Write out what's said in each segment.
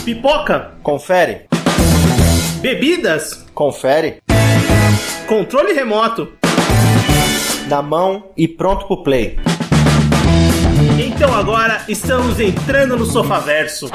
Pipoca? Confere. Bebidas? Confere. Controle remoto? Na mão e pronto pro play. Então agora estamos entrando no Sofaverso.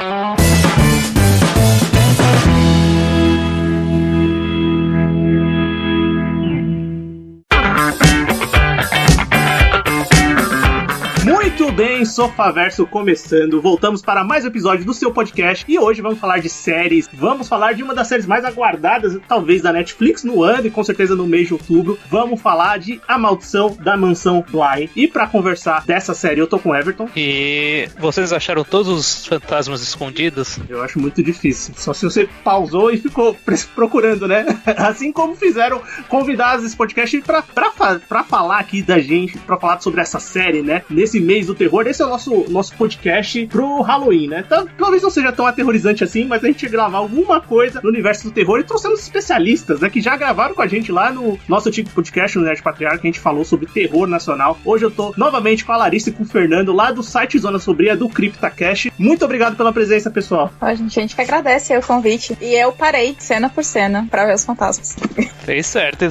Muito bem, Sofaverso começando. Voltamos para mais um episódio do seu podcast e hoje vamos falar de séries. Vamos falar de uma das séries mais aguardadas, talvez, da Netflix no ano e com certeza no mês de outubro. Vamos falar de A Maldição da Mansão Bly. E para conversar dessa série, eu tô com o Everton. E vocês acharam todos os fantasmas escondidos? Eu acho muito difícil. Só se você pausou e ficou procurando, né? Assim como fizeram convidados desse podcast pra falar aqui da gente, pra falar sobre essa série, né? Nesse mês do terror. Esse é o nosso podcast pro Halloween, né? Então, talvez não seja tão aterrorizante assim, mas a gente ia gravar alguma coisa no universo do terror e trouxemos especialistas, né? Que já gravaram com a gente lá no nosso antigo podcast, no Nerd Patriarca, que a gente falou sobre terror nacional. Hoje eu tô novamente com a Larissa e com o Fernando, lá do site Zona Sombria do CryptaCast. Muito obrigado pela presença, pessoal. A gente que agradece o convite. E eu parei cena por cena pra ver os fantasmas. Fez certo.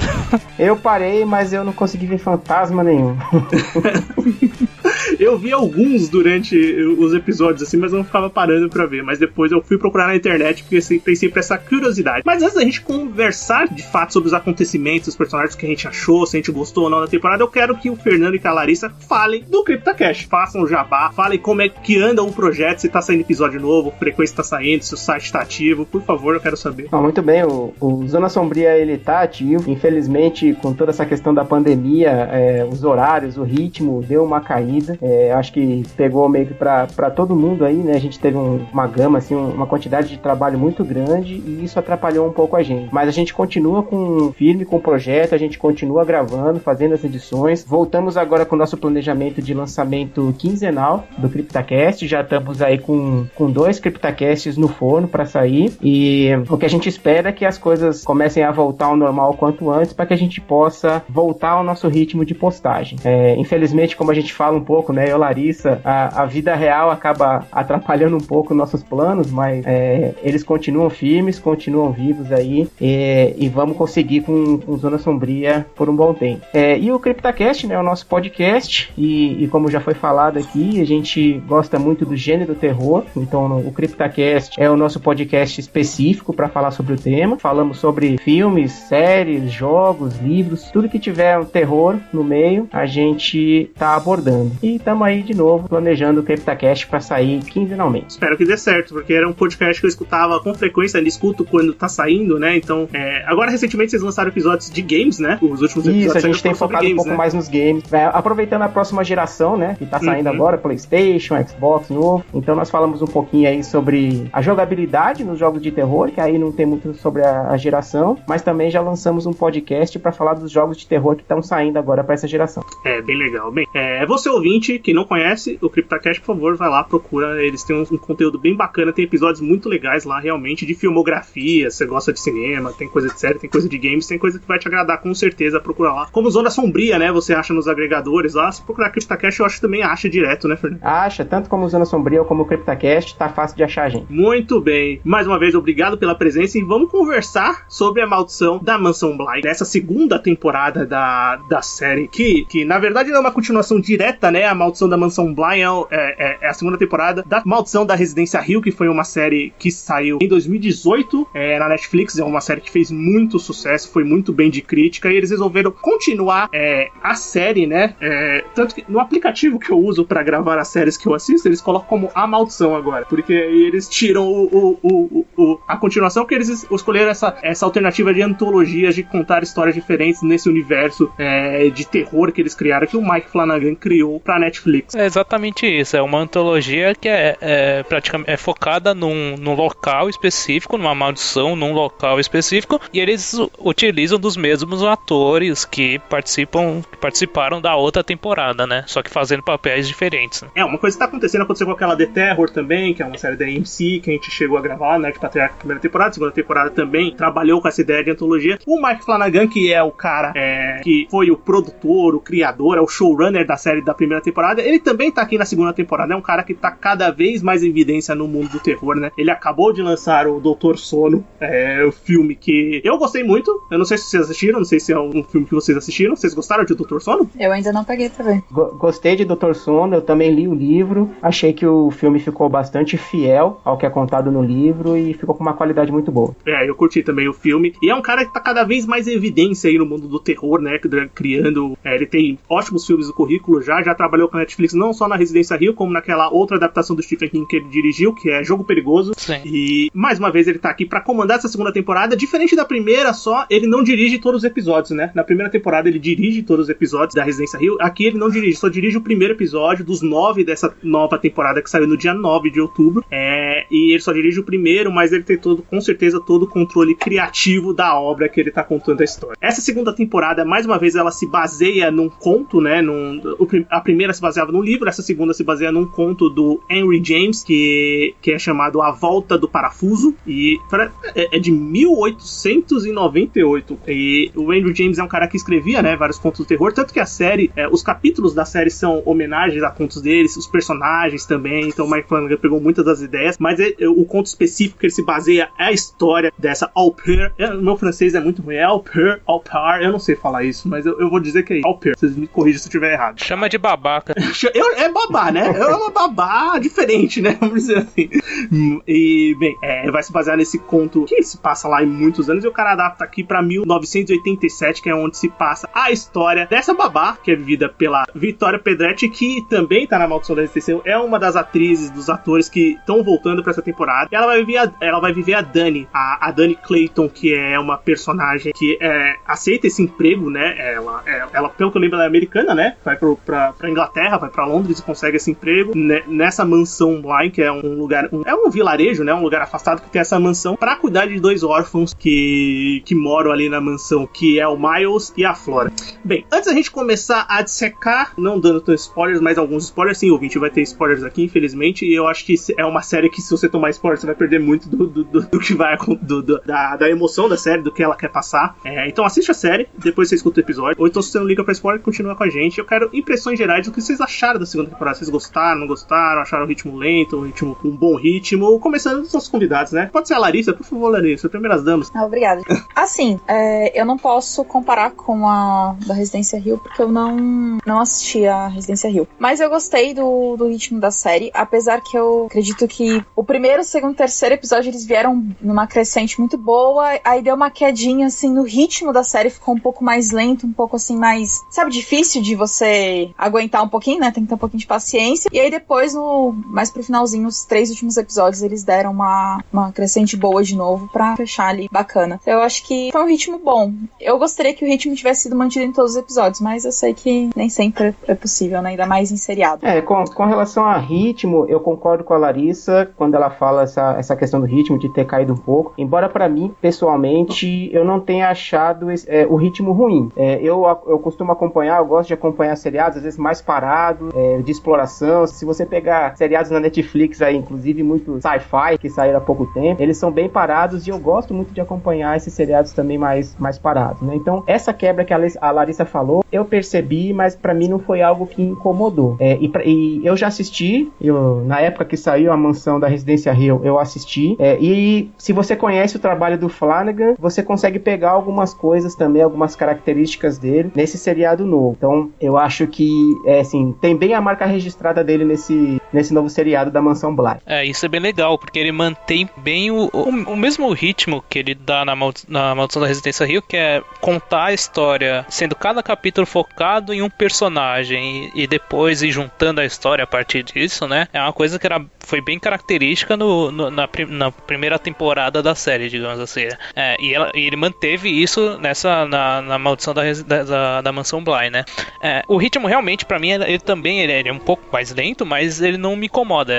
Eu parei, mas eu não consegui ver fantasma nenhum. Eu vi alguns durante os episódios, assim, mas eu não ficava parando pra ver. Mas depois eu fui procurar na internet, porque tem sempre essa curiosidade. Mas antes da gente conversar, de fato, sobre os acontecimentos, os personagens que a gente achou, se a gente gostou ou não da temporada, eu quero que o Fernando e que a Larissa falem do CryptaCast. Façam o jabá, falem como é que anda o projeto, se tá saindo episódio novo, frequência tá saindo, se o site tá ativo. Por favor, eu quero saber. Muito bem, o Zona Sombria, ele tá ativo. Infelizmente, com toda essa questão da pandemia, os horários, o ritmo deu uma caída. Acho que pegou meio que pra todo mundo aí, né? A gente teve uma gama, assim, uma quantidade de trabalho muito grande e isso atrapalhou um pouco a gente. Mas a gente continua firme com o projeto, a gente continua gravando, fazendo as edições. Voltamos agora com o nosso planejamento de lançamento quinzenal do CryptaCast. Já estamos aí com 2 CryptaCasts no forno para sair. E o que a gente espera é que as coisas comecem a voltar ao normal o quanto antes para que a gente possa voltar ao nosso ritmo de postagem. Infelizmente, como a gente fala um pouco, né? Eu, Larissa, a vida real acaba atrapalhando um pouco nossos planos, mas eles continuam firmes, continuam vivos aí e vamos conseguir com Zona Sombria por um bom tempo. E o CryptaCast, né, o nosso podcast, e como já foi falado aqui, a gente gosta muito do gênero terror, então o CryptaCast é o nosso podcast específico para falar sobre o tema. Falamos sobre filmes, séries, jogos, livros, tudo que tiver um terror no meio, a gente tá abordando. E estamos aí de novo planejando o CryptaCast para sair quinzenalmente. Espero que dê certo, porque era um podcast que eu escutava com frequência, ainda escuto quando tá saindo, né? Então, agora recentemente vocês lançaram episódios de games, né? Os últimos episódios. Isso, a gente tem focado games, um pouco mais nos games. Aproveitando a próxima geração, né? Que tá saindo agora, PlayStation, Xbox novo. Então nós falamos um pouquinho aí sobre a jogabilidade nos jogos de terror, que aí não tem muito sobre a geração, mas também já lançamos um podcast para falar dos jogos de terror que estão saindo agora para essa geração. Bem legal. Bem, você ouvinte que não conhece o CryptaCast, por favor, vai lá, procura. Eles têm um conteúdo bem bacana, tem episódios muito legais lá, realmente, de filmografia. Você gosta de cinema, tem coisa de série, tem coisa de games, tem coisa que vai te agradar, com certeza, procura lá. Como Zona Sombria, né, você acha nos agregadores lá. Se procurar CryptaCast, eu acho que também acha direto, né, Fernando? Acha, tanto como Zona Sombria como o CryptaCast, tá fácil de achar a gente. Muito bem. Mais uma vez, obrigado pela presença e vamos conversar sobre A Maldição da Mansão Bly, nessa segunda temporada da série, que na verdade não é uma continuação direta, né? A Maldição da Mansão Bly é a segunda temporada da Maldição da Residência Hill, que foi uma série que saiu em 2018 na Netflix. É uma série que fez muito sucesso, foi muito bem de crítica, e eles resolveram continuar a série, né? Tanto que no aplicativo que eu uso pra gravar as séries que eu assisto, eles colocam como A Maldição agora, porque eles tiram a continuação, porque eles escolheram essa alternativa de antologias, de contar histórias diferentes nesse universo de terror que eles criaram, que o Mike Flanagan criou pra Netflix. É exatamente isso, é uma antologia que praticamente focada num local específico, numa maldição, num local específico, e eles utilizam dos mesmos atores que participaram da outra temporada, né? Só que fazendo papéis diferentes. Né? Uma coisa que tá acontecendo, aconteceu com aquela The Terror também, que é uma série da AMC, que a gente chegou a gravar, né, de Patriarca, primeira temporada, segunda temporada também, trabalhou com essa ideia de antologia. O Mike Flanagan, que é o cara que foi o produtor, o criador, é o showrunner da série da primeira temporada. Ele também tá aqui na segunda temporada, é um cara que tá cada vez mais em evidência no mundo do terror, né? Ele acabou de lançar o Doutor Sono, o filme que eu gostei muito. Eu não sei se vocês assistiram, não sei se é um filme que vocês assistiram. Vocês gostaram de Doutor Sono? Eu ainda não peguei pra ver. Gostei de Doutor Sono, eu também li o livro. Achei que o filme ficou bastante fiel ao que é contado no livro e ficou com uma qualidade muito boa. Eu curti também o filme. E é um cara que tá cada vez mais em evidência aí no mundo do terror, né? Criando. Ele tem ótimos filmes no currículo já trabalhou com a Netflix não só na Residência Rio, como naquela outra adaptação do Stephen King que ele dirigiu, que é Jogo Perigoso. Sim. E mais uma vez ele tá aqui pra comandar essa segunda temporada. Diferente da primeira só, ele não dirige todos os episódios, né? Na primeira temporada ele dirige todos os episódios da Residência Rio. Aqui ele não dirige, só dirige o primeiro episódio dos 9 dessa nova temporada que saiu no dia 9 de outubro. E ele só dirige o primeiro, mas ele tem com certeza todo o controle criativo da obra que ele tá contando a história. Essa segunda temporada, mais uma vez, ela se baseia num conto, né? A primeira se baseava num livro, essa segunda se baseia num conto do Henry James, que é chamado A Volta do Parafuso, e é de 1898. E o Henry James é um cara que escrevia, né, vários contos do terror, tanto que a série, os capítulos da série são homenagens a contos deles, os personagens também, então o Mike Flanagan pegou muitas das ideias, mas o conto específico que ele se baseia é a história dessa au pair. Meu francês é muito ruim, é au pair, eu não sei falar isso, mas eu vou dizer que é au pair, vocês me corrigem se eu estiver errado. Chama de babaca. É babá, né? É uma babá diferente, né? Vamos dizer assim. E, bem, vai se basear nesse conto que se passa lá em muitos anos, e o cara adapta aqui pra 1987, que é onde se passa a história dessa babá, que é vivida pela Victoria Pedretti, que também tá na Maldição da Resistência, é uma das atrizes, dos atores que estão voltando pra essa temporada, e ela vai viver a Dani, a Dani Clayton, que é uma personagem que aceita esse emprego, né? Ela, pelo que eu lembro, ela é americana, né? Vai pra Inglaterra, vai pra Londres e consegue esse emprego nessa mansão Bly, que é um lugar, é um vilarejo, né? Um lugar afastado que tem essa mansão pra cuidar de 2 órfãos que moram ali na mansão, que é o Miles e a Flora. Bem, antes da gente começar a dissecar, não dando tantos spoilers, mas alguns spoilers, sim, ouvinte, vai ter spoilers aqui, infelizmente, e eu acho que é uma série que, se você tomar spoilers, você vai perder muito do que vai da emoção da série, do que ela quer passar. Então assiste a série, depois você escuta o episódio, ou então se você não liga pra spoiler, continua com a gente. Eu quero impressões gerais do que vocês acharam da segunda temporada. Vocês gostaram, não gostaram, acharam o ritmo lento, um bom ritmo? Começando dos nossos convidados, né? Pode ser a Larissa, por favor, Larissa, primeiras damas. Obrigada. Assim, eu não posso comparar com a da Residência Rio, porque eu não assisti a Residência Rio. Mas eu gostei do ritmo da série, apesar que eu acredito que o primeiro, segundo e terceiro episódio eles vieram numa crescente muito boa, aí deu uma quedinha, assim, no ritmo da série, ficou um pouco mais lento, um pouco, assim, mais, sabe, difícil de você aguentar um pouquinho, né? Tem que ter um pouquinho de paciência. E aí depois, mais pro finalzinho, os 3 últimos episódios, eles deram uma crescente boa de novo pra fechar ali bacana. Eu acho que foi um ritmo bom. Eu gostaria que o ritmo tivesse sido mantido em todos os episódios, mas eu sei que nem sempre é possível, né? Ainda mais em seriado. Com relação a ritmo, eu concordo com a Larissa quando ela fala essa questão do ritmo, de ter caído um pouco. Embora pra mim, pessoalmente, eu não tenha achado o ritmo ruim. Eu costumo acompanhar, eu gosto de acompanhar seriados, às vezes mais parado, de exploração. Se você pegar seriados na Netflix aí, inclusive muito sci-fi, que saíram há pouco tempo, eles são bem parados e eu gosto muito de acompanhar esses seriados também mais parados, né? Então, essa quebra que a Larissa falou, eu percebi, mas pra mim não foi algo que incomodou. E eu já assisti, na época que saiu a Mansão da Residência Hill, eu assisti, e se você conhece o trabalho do Flanagan, você consegue pegar algumas coisas também, algumas características dele nesse seriado novo. Então, eu acho que, assim, tem bem a marca registrada dele nesse novo seriado da Mansão Bly. Isso é bem legal, porque ele mantém bem o mesmo ritmo que ele dá na Maldição da Residência Hill, que é contar a história, sendo cada capítulo focado em um personagem e depois ir juntando a história a partir disso, né? É uma coisa que foi bem característica na primeira temporada da série, digamos assim. E ele manteve isso na Maldição da Mansão Bly, né? O ritmo realmente, pra mim, ele também ele é um pouco mais lento, mas ele não me incomoda.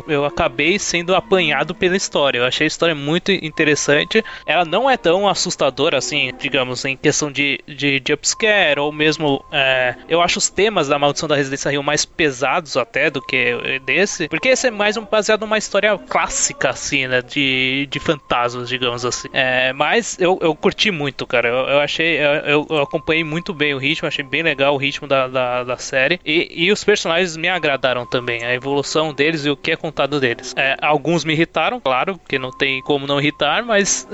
Eu acabei sendo apanhado pela história. Eu achei a história muito interessante. Ela não é tão assustadora, assim, digamos, em questão de jumpscare, ou mesmo eu acho os temas da Maldição da Residência Hill mais pesados até do que desse, porque esse é mais baseado numa história clássica, assim, né, de fantasmas, digamos assim. Mas eu curti muito, cara. Eu acompanhei muito bem o ritmo, achei bem legal o ritmo da da série. E os personagens me agradaram também, a evolução deles e o que é contado deles. Alguns me irritaram, claro, porque não tem como não irritar, mas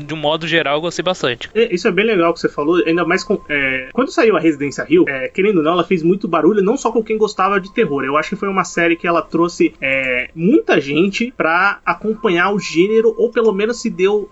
de um modo geral eu gostei bastante. Isso é bem legal que você falou, ainda mais quando saiu a Residência Hill, querendo ou não, ela fez muito barulho, não só com quem gostava de terror. Eu acho que foi uma série que ela trouxe muita gente pra acompanhar o gênero, ou pelo menos se deu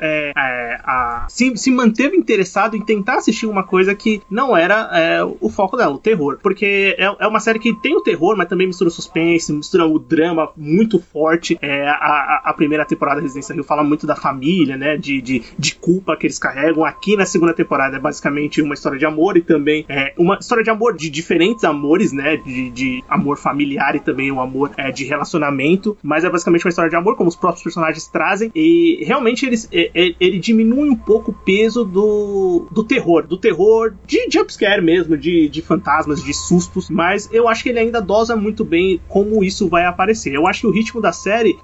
se manteve interessado em tentar assistir uma coisa que não era o foco dela, o terror. Porque é uma série que tem o terror, mas também mistura o suspense, mistura o drama muito forte. A primeira temporada da Residência Hill fala muito da família, né, de culpa que eles carregam. Aqui na segunda temporada é basicamente uma história de amor, e também uma história de amor, de diferentes amores, né, de amor familiar e também um amor de relacionamento, mas é basicamente uma história de amor, como os próprios personagens trazem, e realmente ele diminui um pouco o peso do terror de jumpscare mesmo, de fantasmas, de sustos, mas eu acho que ele ainda dosa muito bem como isso vai aparecer. Eu acho que o ritmo da série,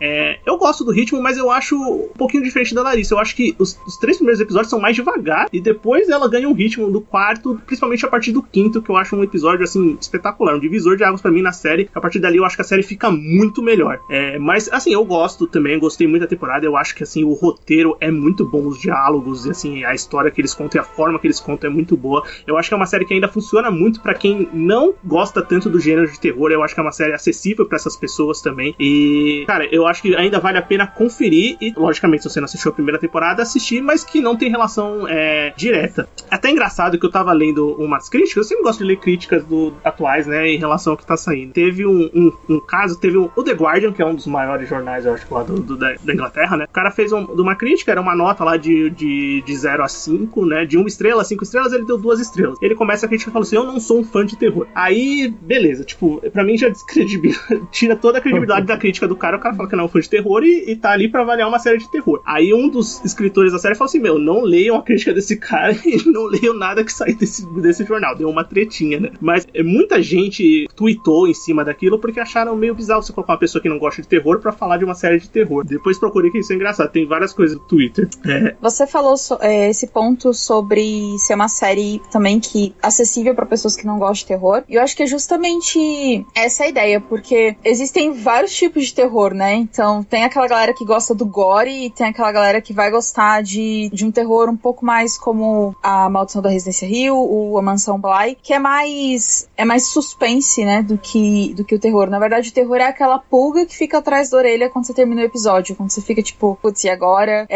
eu gosto do ritmo, mas eu acho um pouquinho diferente da Larissa. Eu acho que os 3 primeiros episódios são mais devagar, e depois ela ganha um ritmo do quarto, principalmente a partir do quinto, que eu acho um episódio, assim, espetacular, um divisor de águas pra mim na série. A partir dali eu acho que a série fica muito melhor. Mas, assim, eu gosto também, gostei muito da temporada. Eu acho que, assim, o roteiro é muito bom, os diálogos, e, assim, a história que eles contam e a forma que eles contam é muito boa. Eu acho que é uma série que ainda funciona muito pra quem não gosta tanto do gênero de terror. Eu acho que é uma série acessível pra essas pessoas também. E, cara, eu acho que ainda vale a pena conferir, e, logicamente, se você não assistiu a primeira temporada, assistir, mas que não tem relação direta. Até engraçado que eu tava lendo umas críticas, eu sempre gosto de ler críticas atuais, né, em relação ao que tá saindo. Teve um caso, teve o The Guardian, que é um dos maiores jornais, eu acho, lá da Inglaterra, né? O cara fez uma crítica, era uma nota lá de 0 a 5, né? De 1 estrela a 5 estrelas, ele deu 2 estrelas. Ele começa a crítica e fala assim: eu não sou um fã de terror. Aí, beleza, tipo, pra mim já tira toda a credibilidade da crítica do cara. O cara fala que não é um fã de terror e tá ali pra avaliar uma série de terror. Aí um dos escritores da série falou assim: não leiam a crítica desse cara e não leiam nada que sai desse jornal. Deu uma tretinha, né? Mas muita gente tweetou em cima daquilo porque acharam meio bizarro você colocar uma pessoa que não gosta de terror pra falar de uma série de terror. Depois procurei, que isso é engraçado. Tem várias coisas no Twitter. Você falou esse ponto sobre ser uma série também que acessível pra pessoas que não gostam de terror. E eu acho que é justamente essa a ideia, porque existem vários tipos de terror, né? Então tem aquela galera que gosta do gore e tem aquela galera que vai gostar de um terror um pouco mais como a Maldição da Residência Hill, ou a Mansão Bly, que é mais suspense, né, do que o terror. Na verdade, o terror é aquela pulga que fica atrás da orelha quando você termina o episódio, quando você fica tipo, putz, e agora?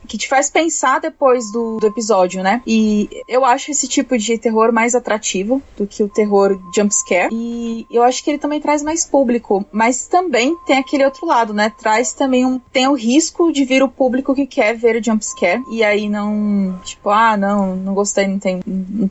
Que te faz pensar depois do episódio, né? E eu acho esse tipo de terror mais atrativo do que o terror jumpscare, e eu acho que ele também traz mais público, mas também tem aquele outro lado, né? Traz também tem o risco de vir o público que quer ver jumpscare, e aí não, tipo, não gostei,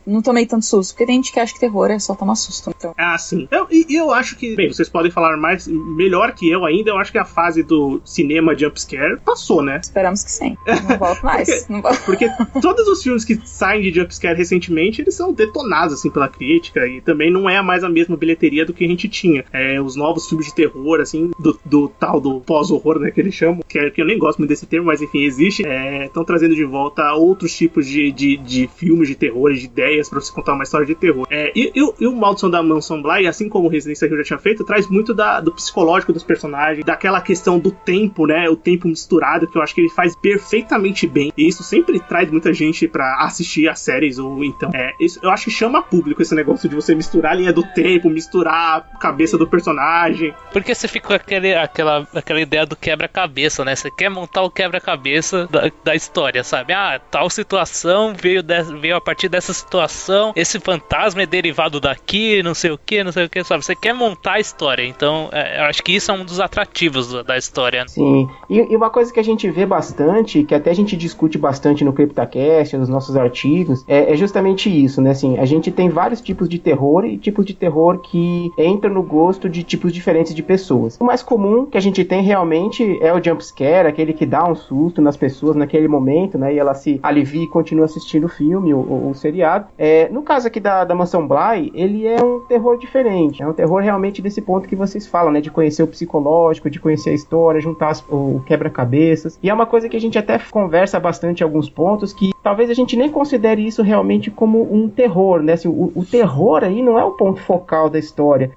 não tomei tanto susto, porque tem gente que acha que terror é só tomar susto, então. Sim. Eu acho que, bem, vocês podem falar melhor que eu ainda, eu acho que a fase do cinema jumpscare passou, né? Esperamos que sim. Não volto mais. Porque todos os filmes que saem de jumpscare recentemente, eles são detonados, assim, pela crítica, e também não é mais a mesma bilheteria do que a gente tinha. Os novos filmes de terror, assim, do tal do pós-horror, né, que eles chamam, que eu nem gosto muito desse termo, mas enfim, existe, estão trazendo de volta outros tipos de filmes de terror, de ideias pra você contar uma história de terror. E o Maldição da Mansão Bly, assim como o Residência Hill já tinha feito, traz muito do psicológico dos personagens, daquela questão do tempo, né, o tempo misturado, que eu acho que ele faz perfeitamente bem, e isso sempre traz muita gente pra assistir as séries, ou então, isso, eu acho que chama público esse negócio de você misturar a linha do tempo, misturar a cabeça do personagem. Porque você fica com aquela ideia do quebra-cabeça, né, você quer montar o quebra-cabeça da história, sabe? Tal situação veio a partir dessa situação, esse fantasma é derivado daqui, não sei o que, sabe? Você quer montar a história, então eu acho que isso é um dos atrativos da história. Sim, e uma coisa que a gente vê bastante, que até a gente discute bastante no CryptoCast, nos nossos artigos, é justamente isso, né? Assim, a gente tem vários tipos de terror e tipos de terror que entram no gosto de tipos diferentes de pessoas. O mais comum que a gente tem realmente é o jumpscare, aquele que dá um susto nas pessoas naquele momento, né? E ela se alivia e continua assistindo o filme ou o seriado. No caso aqui da Mansão Bly, ele é um terror diferente. É um terror realmente desse ponto que vocês falam, né? De conhecer o psicológico, de conhecer a história, juntar o quebra-cabeças. E é uma coisa que a gente até conversa bastante em alguns pontos, que talvez a gente nem considere isso realmente como um terror, né? Assim, o terror aí não é o ponto focal da história.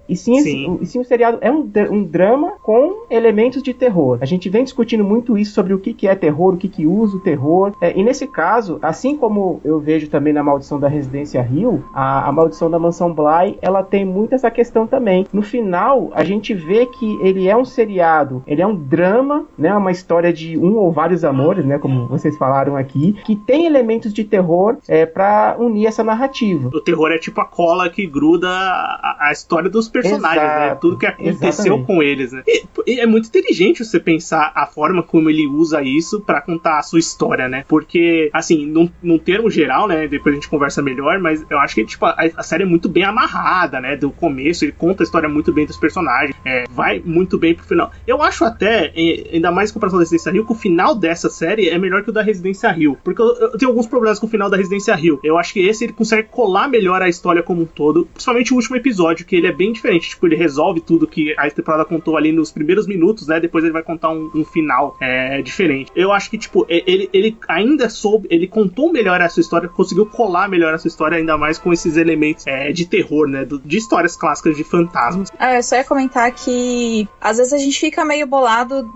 E sim o seriado é um drama com elementos de terror. A gente vem discutindo muito isso sobre o que é terror, o que usa o terror. E nesse caso, assim como eu vejo também na Maldição da Residência Hill, a Maldição da Mansão Bly, ela tem muito essa questão também. No final, a gente vê que ele é um seriado, ele é um drama, né? Uma história de um ou vários amores, né? Como vocês falaram aqui, que tem elementos de terror pra unir essa narrativa. O terror é tipo a cola que gruda a história dos personagens, né? Tudo que aconteceu com eles, né? E é muito inteligente você pensar a forma como ele usa isso pra contar a sua história, né? Porque, assim, num termo geral, né? Depois a gente conversa melhor, mas eu acho que, tipo, a série é muito bem amarrada, né? Do começo, ele conta a história muito bem dos personagens, vai muito bem pro final. Eu acho até, ainda mais em comparação da Residência Hill, que o final dessa série é melhor que o da Residência Hill, porque eu tenho alguns problemas com o final da Residência Hill. Eu acho que esse ele consegue colar melhor a história como um todo, principalmente o último episódio, que ele é bem diferente, tipo, ele resolve tudo que a temporada contou ali nos primeiros minutos, né? Depois ele vai contar um final diferente. Eu acho que, tipo, ele ainda soube, ele contou melhor essa história, conseguiu colar melhor essa história, ainda mais com esses elementos de terror, né? De histórias clássicas de fantasmas. Eu só ia comentar que às vezes a gente fica meio bolado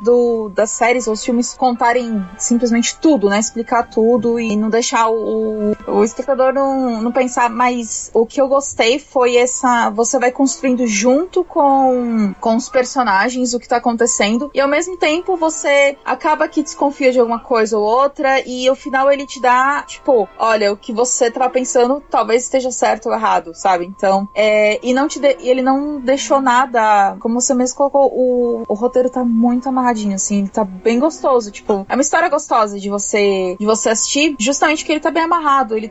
das séries ou os filmes contarem simplesmente tudo, né? Explicar tudo e não deixar o espectador não pensar, mas o que eu gostei foi você vai construindo junto com os personagens o que tá acontecendo, e ao mesmo tempo você acaba que desconfia de alguma coisa ou outra, e ao final ele te dá, tipo, olha, o que você tava pensando talvez esteja certo ou errado, sabe? Então, ele não deixou nada, como você mesmo colocou, o roteiro tá muito amarradinho, assim, ele tá bem gostoso, tipo, é uma história gostosa de você assistir, justamente porque ele tá bem amarrado, ele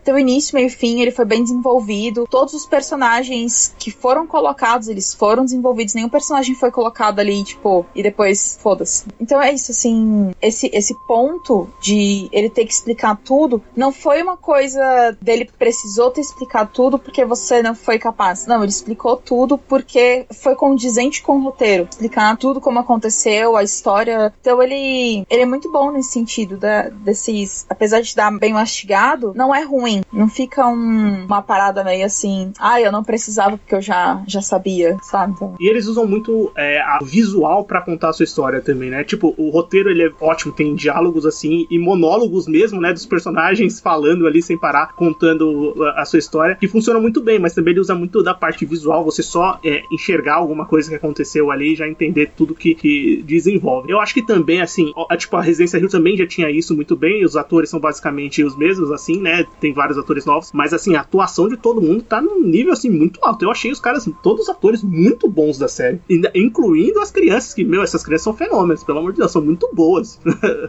tem o início, meio e fim, ele foi bem desenvolvido, todos os personagens que foram colocados, eles foram desenvolvidos, nenhum personagem foi colocado ali, tipo, e depois, foda-se. Então é isso, assim, esse ponto de ele ter que explicar tudo, não foi uma coisa dele precisou ter explicado tudo porque você não foi capaz. Não, ele explicou tudo porque foi condizente com o roteiro. Explicar tudo como aconteceu, a história. Então ele é muito bom nesse sentido, desses, apesar de dar bem mastigado, não é ruim. Não fica uma parada meio assim, eu não precisava porque eu já sabia, sabe? Então... E eles usam muito a visual pra contar a sua história também, né? Tipo, o roteiro, ele é ótimo, tem diálogos assim, e monólogos mesmo, né? Dos personagens falando ali sem parar, contando a sua história, que funciona muito bem, mas também ele usa muito da parte visual, você só enxergar alguma coisa que aconteceu ali e já entender tudo que desenvolve. Eu acho que também, assim, a Residência Hill também já tinha isso muito bem, os atores são basicamente os mesmos, assim, né? Tem vários atores novos, mas, assim, a atuação de todo mundo tá num nível, assim, muito alto. Eu achei os caras, todos os atores muito bons da série, incluindo as crianças, que, essas crianças são fenômenos, pelo amor de Deus, são muito boas.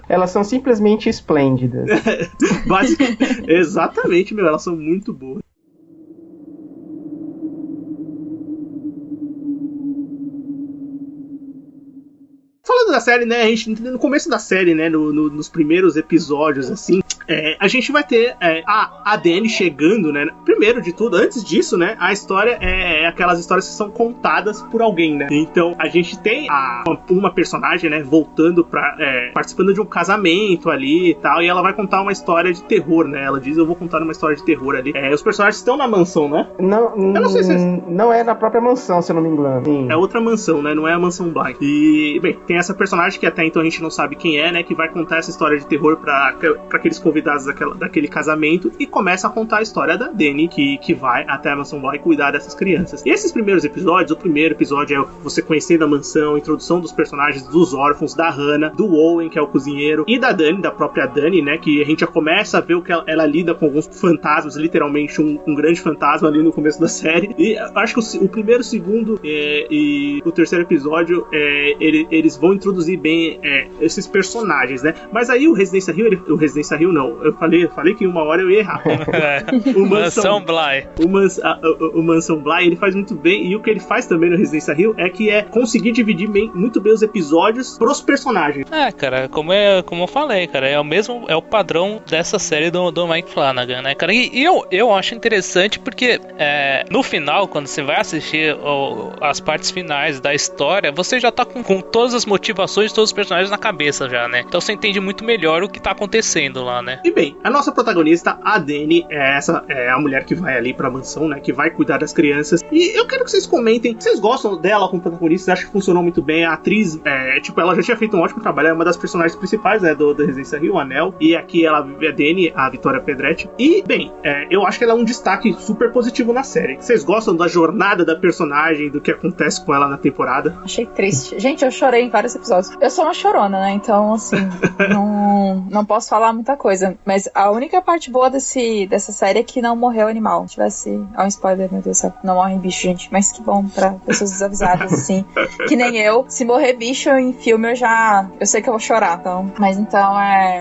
Elas são simplesmente esplêndidas. Exatamente, elas são muito boas. Falando da série, né, a gente, no começo da série, né, nos primeiros episódios, assim, a gente vai ter a Dani chegando, né, primeiro de tudo, antes disso, né, a história é aquelas histórias que são contadas por alguém, né, então a gente tem uma personagem, né, voltando participando de um casamento ali e tal, e ela vai contar uma história de terror, né, ela diz, eu vou contar uma história de terror ali. Os personagens estão na mansão, né? Não, eu não sei se não é na própria mansão, se eu não me engano. Sim. É outra mansão, né, não é a mansão Bly. E, bem, tem essa personagem que até então a gente não sabe quem é, né, que vai contar essa história de terror pra aqueles convidados daquele casamento, e começa a contar a história da Dani, que vai até a mansão Bly cuidar dessas crianças. E esses primeiros episódios, o primeiro episódio é você conhecendo a mansão, a introdução dos personagens dos órfãos, da Hannah, do Owen, que é o cozinheiro, e da Dani, da própria Dani, né, que a gente já começa a ver o que ela lida com alguns fantasmas, literalmente um grande fantasma ali no começo da série. E acho que o primeiro, o segundo e o terceiro episódio, eles vão introduzir bem esses personagens, né? Mas aí o Residência Hill Não, eu falei que em uma hora eu ia errar. O Mansão Bly. O Mansão Bly, ele faz muito bem, e o que ele faz também no Residência Hill é conseguir dividir muito bem os episódios pros personagens. Cara, como eu falei, cara, é o padrão dessa série do Mike Flanagan, né, cara? E eu acho interessante porque no final, quando você vai assistir as partes finais da história, você já tá com todas as motivações de todos os personagens na cabeça já, né? Então você entende muito melhor o que tá acontecendo lá, né? E bem, a nossa protagonista, a Dani, é a mulher que vai ali pra mansão, né? Que vai cuidar das crianças. E eu quero que vocês comentem, vocês gostam dela como protagonista? Vocês acham que funcionou muito bem? A atriz, ela já tinha feito um ótimo trabalho, é uma das personagens principais, né? Do Residência Hill, o Anel. E aqui ela vive a Dani, a Vitória Pedretti. E, bem, eu acho que ela é um destaque super positivo na série. Vocês gostam da jornada da personagem, do que acontece com ela na temporada? Achei triste. Gente, eu chorei em vários episódios. Eu sou uma chorona, né? Então, assim, não posso falar muita coisa. Mas a única parte boa dessa série é que não morreu animal. Se tivesse... um spoiler, meu Deus do céu. Não morre bicho, gente. Mas que bom pra pessoas desavisadas, assim. Que nem eu. Se morrer bicho em filme, eu sei que eu vou chorar. Então. Mas então,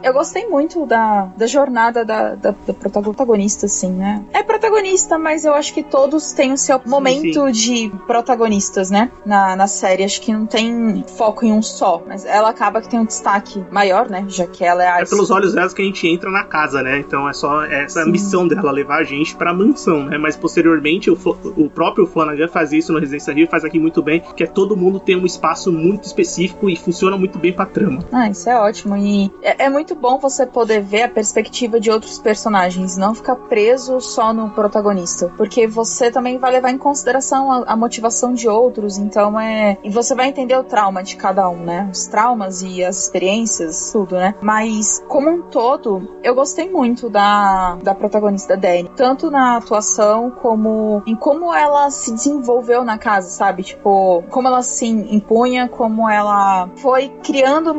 eu gostei muito da jornada da protagonista, assim, né? É protagonista, mas eu acho que todos têm o seu momento de protagonistas, né? Na série. Acho que não tem foco em um só. Mas ela acaba que tem um destaque maior, né? Já que ela é pelos olhos delas que a gente entra na casa, né? Então é só essa missão dela, levar a gente pra mansão, né? Mas posteriormente o próprio Flanagan faz isso no Residência Hill, faz aqui muito bem, que todo mundo tem um espaço muito específico e funciona muito bem pra trama. Isso é ótimo. E é muito bom você poder ver a perspectiva de outros personagens, não ficar preso só no protagonista. Porque você também vai levar em consideração a motivação de outros, então e você vai entender o trauma de cada um, né? Os traumas e as experiências, tudo, né? Mas, como um todo, eu gostei muito da protagonista, da Dani. Tanto na atuação, como em como ela se desenvolveu na casa, sabe? Tipo, como ela se impunha, como ela foi criando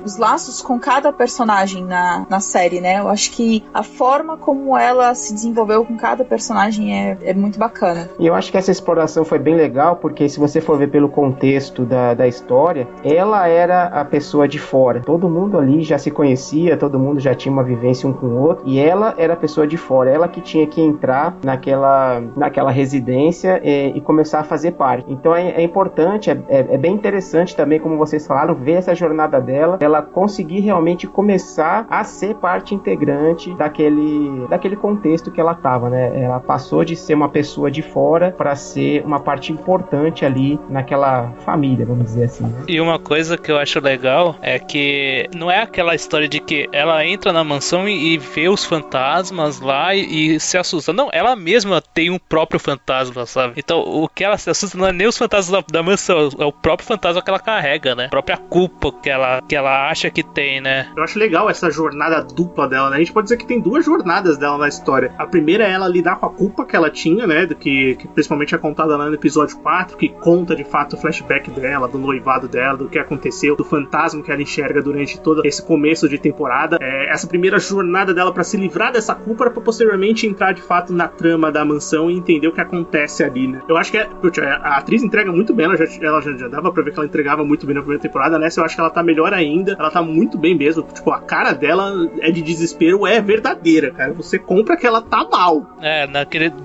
os laços com cada personagem na série, né? Eu acho que a forma como ela se desenvolveu com cada personagem é muito bacana. E eu acho que essa exploração foi bem legal, porque se você for ver pelo contexto da história, ela era a pessoa de fora. Todo mundo ali já se conhecia, todo mundo já tinha uma vivência um com o outro, e ela era a pessoa de fora, ela que tinha que entrar naquela residência e começar a fazer parte. Então é importante, é bem interessante também, como vocês falaram, ver essa jornada dela, ela conseguir realmente começar a ser parte integrante daquele contexto que ela estava, né? Ela passou de ser uma pessoa de fora para ser uma parte importante ali naquela família, vamos dizer assim, né? E uma coisa que eu acho legal é que não é aquela história de que ela entra na mansão e vê os fantasmas lá e se assusta. Não, ela mesma tem um próprio fantasma, sabe? Então o que ela se assusta não é nem os fantasmas da mansão, é o próprio fantasma que ela carrega, né? A própria culpa que ela acha que tem, né? Eu acho legal essa jornada dupla dela, né? A gente pode dizer que tem duas jornadas dela na história. A primeira é ela lidar com a culpa que ela tinha, né? Que principalmente é contada lá no episódio 4, que conta de fato o flashback dela, do noivado dela, do que aconteceu, do fantasma que ela enxerga durante todo esse começo de temporada. Essa primeira jornada dela pra se livrar dessa culpa para posteriormente entrar de fato na trama da mansão e entender o que acontece ali, né? Eu acho que a atriz entrega muito bem, ela já dava pra ver que ela entregava muito bem na primeira temporada, né? Eu acho que ela tá melhor ainda, ela tá muito bem mesmo. Tipo, a cara dela é de desespero, é verdadeira, cara. Você compra que ela tá mal.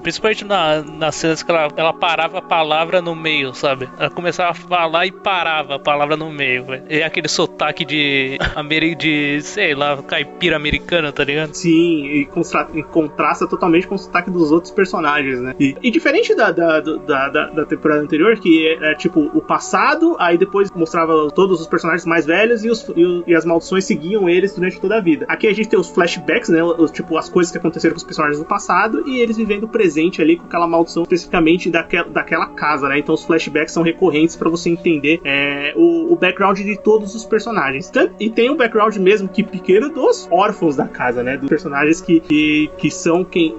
Principalmente nas cenas que ela parava a palavra no meio, sabe? Ela começava a falar e parava a palavra no meio, velho. É aquele sotaque de sei lá, caipira americana, tá ligado? Sim, e contrasta totalmente com o sotaque dos outros personagens, né? E diferente da temporada anterior, que é tipo o passado, aí depois mostrava todos os personagens mais velhos e as maldições seguiam eles durante toda a vida. Aqui a gente tem os flashbacks, né? Tipo, as coisas que aconteceram com os personagens do passado e eles vivendo o presente ali com aquela maldição especificamente daquela casa, né? Então os flashbacks são recorrentes pra você entender o background de todos os personagens. E tem o background mesmo que pequeno dos órfãos da casa, né? Dos personagens que são quem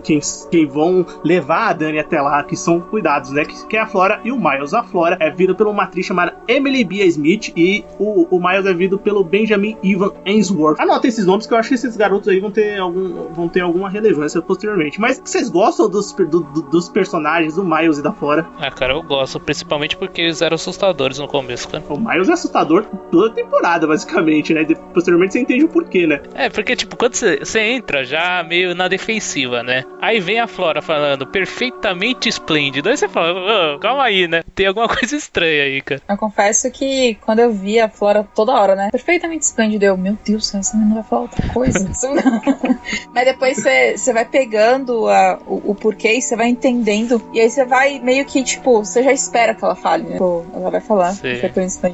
vão levar a Dani até lá, que são cuidados, né? Que é a Flora e o Miles. A Flora é vida por uma atriz chamada Emily Bia Smith e o Miles é vindo pelo Benjamin Evan Ainsworth. Anotem esses nomes que eu acho que esses garotos aí vão ter alguma relevância posteriormente. Mas vocês gostam dos personagens do Miles e da Flora? Cara, eu gosto, principalmente porque eles eram assustadores no começo, cara. O Miles é assustador toda a temporada, basicamente, né? Posteriormente você entende o porquê, né? porque, tipo, quando você entra já meio na defensiva, né? Aí vem a Flora falando perfeitamente esplêndido. Aí você fala, oh, calma aí, né? Tem alguma coisa estranha aí, cara. Eu confesso que quando eu vi a Flora toda hora, né? Perfeitamente esplêndido, eu, meu Deus, essa menina vai falar outra coisa. Mas depois você vai pegando o porquê e você vai entendendo. E aí você vai meio que, tipo, você já espera que ela fale, né? Tipo, ela vai falar.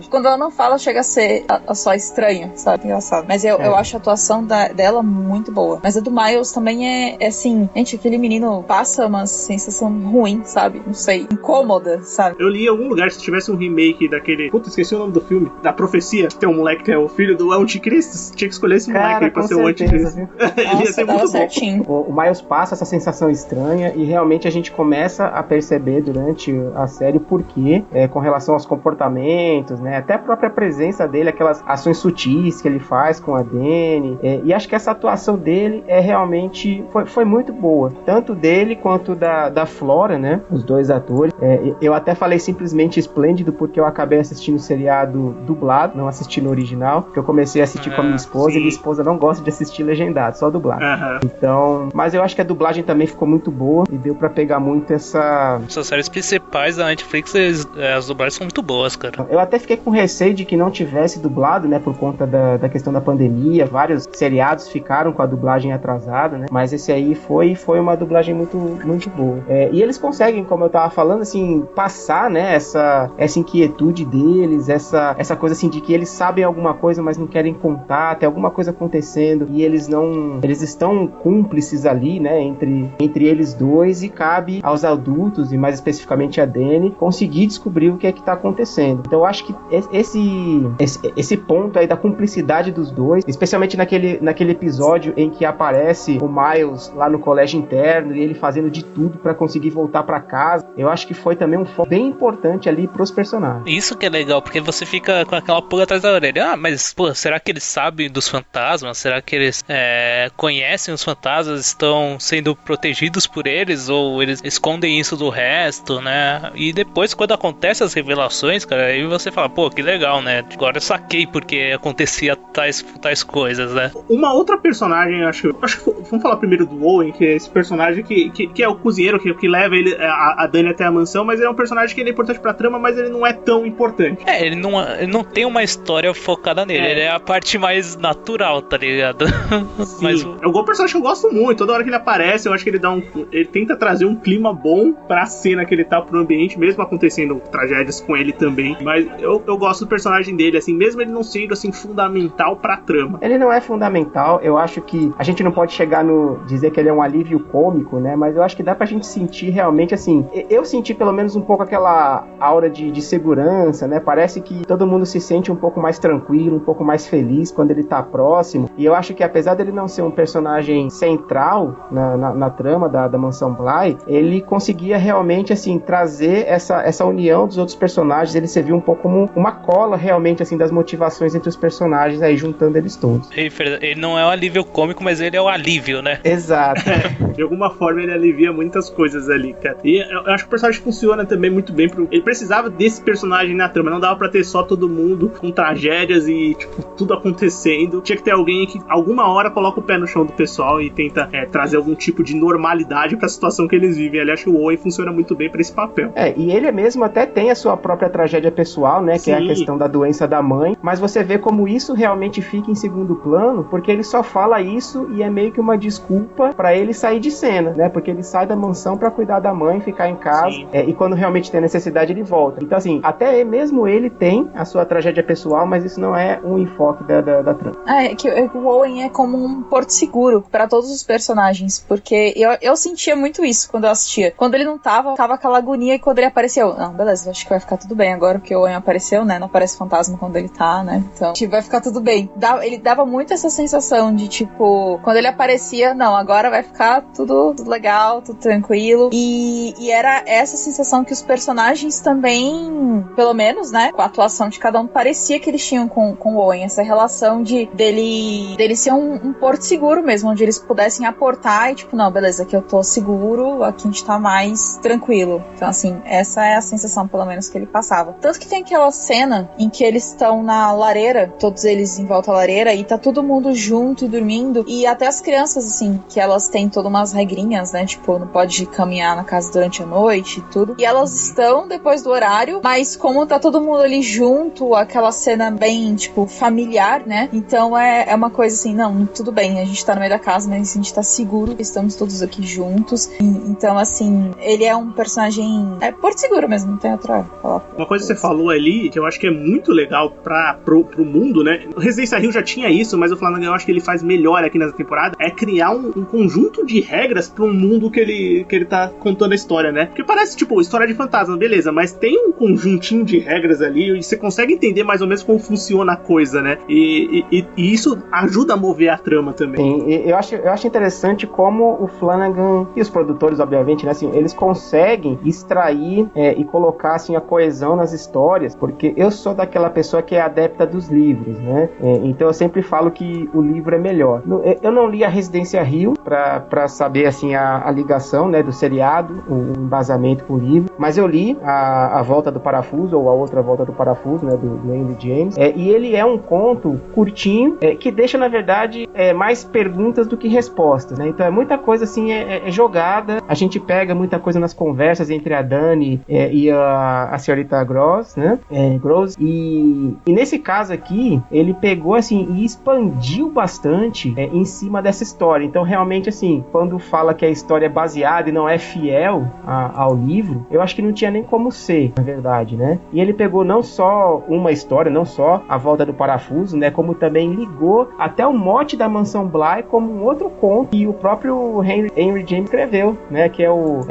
Quando ela não fala, chega a ser só estranha, sabe? Engraçado. Mas eu acho a atuação dela muito boa. Mas a do Miles também é assim, gente, aquele menino passa uma sensação ruim, sabe? Não sei, incômoda, sabe? Eu li em algum lugar, se tivesse um remake daquele... Puta, esqueci o nome do filme. Da Profecia. Tem um moleque que é o filho do Anticristo. Tinha que escolher esse moleque aí pra ser o Anticristo. Ele ia ser muito certinho. bom. O Miles passa essa sensação estranha e realmente a gente começa a perceber durante a série o porquê, com relação aos comportamentos, né? Até a própria presença dele, aquelas ações sutis que ele faz com a Dani. E acho que essa atuação dele realmente foi muito boa. Tanto dele quanto da Flora, né? Os dois atores. Eu até falei simplesmente esplêndido porque eu acabei assistindo o seriado dublado, não assisti no original, porque eu comecei a assistir com a minha esposa. Sim. E minha esposa não gosta de assistir legendado, só dublado. Então, mas eu acho que a dublagem também ficou muito boa e deu pra pegar muito essas séries principais da Netflix, as dublagens são muito boas, cara. Eu até fiquei com receio de que não tivesse dublado, né, por conta da questão da pandemia. Vários seriados ficaram com a dublagem atrasada, né, mas esse aí foi uma dublagem muito, muito boa. E eles conseguem, como eu tava falando, assim, passar, né, essa inquietude deles, essa coisa assim de que eles sabem alguma coisa, mas não querem contar, tem alguma coisa acontecendo e eles estão cúmplices ali, né, entre eles dois, e cabe aos adultos, e mais especificamente a Dani, conseguir descobrir o que é que tá acontecendo. Então eu acho que esse ponto aí da cumplicidade dos dois, especialmente naquele episódio em que aparece o Miles lá no colégio interno e ele fazendo de tudo pra conseguir voltar pra casa, eu acho que foi também um foco bem importante ali pros personagens. Isso que é legal, porque você fica com aquela pulga atrás da orelha. Mas, pô, será que eles sabem dos fantasmas? Será que eles conhecem os fantasmas, estão sendo protegidos por eles, ou eles escondem isso do resto, né? E depois, quando acontecem as revelações, cara, aí você fala, pô, que legal, né? Agora eu saquei porque acontecia tais coisas, né? Uma outra personagem, acho que vamos falar primeiro do Owen, que é esse personagem que é o cozinheiro, que leva a Dani até a mansão, mas ele é um personagem que ele é importante pra trama, mas ele não é tão importante. Ele não tem uma história focada nele, ele é a parte mais natural, tá ligado? Sim, mas é um personagem que eu gosto muito. Toda hora que ele aparece, eu acho que ele tenta trazer um clima bom pra cena que ele tá, pro ambiente, mesmo acontecendo tragédias com ele também. Mas eu gosto do personagem dele, assim, mesmo ele não sendo, assim, fundamental pra trama. Ele não é fundamental, eu acho que a gente não pode chegar dizer que ele é um alívio cômico, né, mas eu acho que dá pra gente sentir realmente, assim, eu senti pelo menos um pouco aquela aura de segurança, né, parece que todo mundo se sente um pouco mais tranquilo, um pouco mais feliz quando ele tá próximo, e eu acho que apesar dele não ser um personagem central na trama da Mansão Bly, ele conseguia realmente, assim, trazer essa união dos outros personagens, ele serviu um pouco como uma cola, realmente, assim, das motivações entre os personagens, aí juntando eles todos. Ele não é um alívio cômico, mas ele é o alívio, né? Exato. De alguma forma ele alivia muitas coisas ali, cara. E eu acho que o personagem funciona também muito bem. Ele precisava desse personagem na trama, não dava pra ter só todo mundo com tragédias e, tipo, tudo acontecendo. Tinha que ter alguém que, alguma hora, coloca o pé no chão do pessoal e tenta trazer algum tipo de normalidade pra situação que eles vivem. Aliás, o Owen funciona muito bem pra esse papel. E ele mesmo até tem a sua própria tragédia pessoal, né? Que Sim. É a questão da doença da mãe. Mas você vê como isso realmente fica em segundo plano, porque ele só fala isso e é meio que uma desculpa pra ele sair de cena, né? Porque ele sai da mansão pra cuidar da mãe, ficar em casa, e quando realmente tem necessidade ele volta. Então, assim, até mesmo ele tem a sua tragédia pessoal, mas isso não é um enfoque da trama. É que o Owen é como um porto seguro pra todos os personagens, porque eu sentia muito isso quando eu assistia. Quando ele não tava aquela agonia, e quando ele apareceu, não, beleza, acho que vai ficar tudo bem agora, porque o Owen apareceu, né? Não aparece fantasma quando ele tá, né? Então, tipo, vai ficar tudo bem. Ele dava muito essa sensação de, tipo, quando ele aparecia, não, agora vai ficar tudo legal, tudo tranquilo. E era essa sensação que os personagens também, pelo menos, né, com a atuação de cada um, parecia que eles tinham com o Owen, essa relação dele ser um porto seguro mesmo, onde eles pudessem aportar e, tipo, não, beleza, aqui eu tô seguro, aqui a gente tá mais tranquilo. Então, assim, essa é a sensação, pelo menos, que ele passava. Tanto que tem aquela cena em que eles estão na lareira, todos eles em volta à lareira, e tá todo mundo mundo junto e dormindo. E até as crianças, assim, que elas têm todas umas regrinhas, né? Tipo, não pode caminhar na casa durante a noite e tudo. E elas estão depois do horário, mas como tá todo mundo ali junto, aquela cena bem, tipo, familiar, né? Então é uma coisa assim, não, tudo bem, a gente tá no meio da casa, mas a gente tá seguro, estamos todos aqui juntos. Então, assim, ele é um personagem... É Porto Seguro mesmo, não tem outra palavra. Uma coisa que você falou ali, que eu acho que é muito legal pro mundo, né? O Residência Rio já tinha isso, mas o Flanagan eu acho que ele faz melhor aqui nessa temporada, é criar um conjunto de regras pra um mundo que ele tá contando a história, né? Porque parece, tipo, história de fantasma, beleza, mas tem um conjuntinho de regras ali e você consegue entender mais ou menos como funciona a coisa, né? E isso ajuda a mover a trama também. Sim, eu acho interessante como o Flanagan e os produtores, obviamente, né, assim, eles conseguem extrair e colocar, assim, a coesão nas histórias, porque eu sou daquela pessoa que é adepta dos livros, né? Então eu sempre falo que o livro é melhor. Eu não li a Residência Rio pra saber, assim, a ligação, né, do seriado, o embasamento com o livro, mas eu li a Volta do Parafuso, ou a outra Volta do Parafuso, né, do Henry James, e ele é um conto curtinho, que deixa, na verdade, mais perguntas do que respostas, né? Então é muita coisa, assim, jogada, a gente pega muita coisa nas conversas entre a Dani e a senhorita Gross, né? Gross, e nesse caso aqui, ele pegou, assim, e expandiu bastante em cima dessa história. Então, realmente, assim, quando fala que a história é baseada e não é fiel ao livro, eu acho que não tinha nem como ser, na verdade, né? E ele pegou não só uma história, não só a Volta do Parafuso, né? Como também ligou até o mote da Mansão Bly como um outro conto que o próprio Henry James escreveu, né? Que é o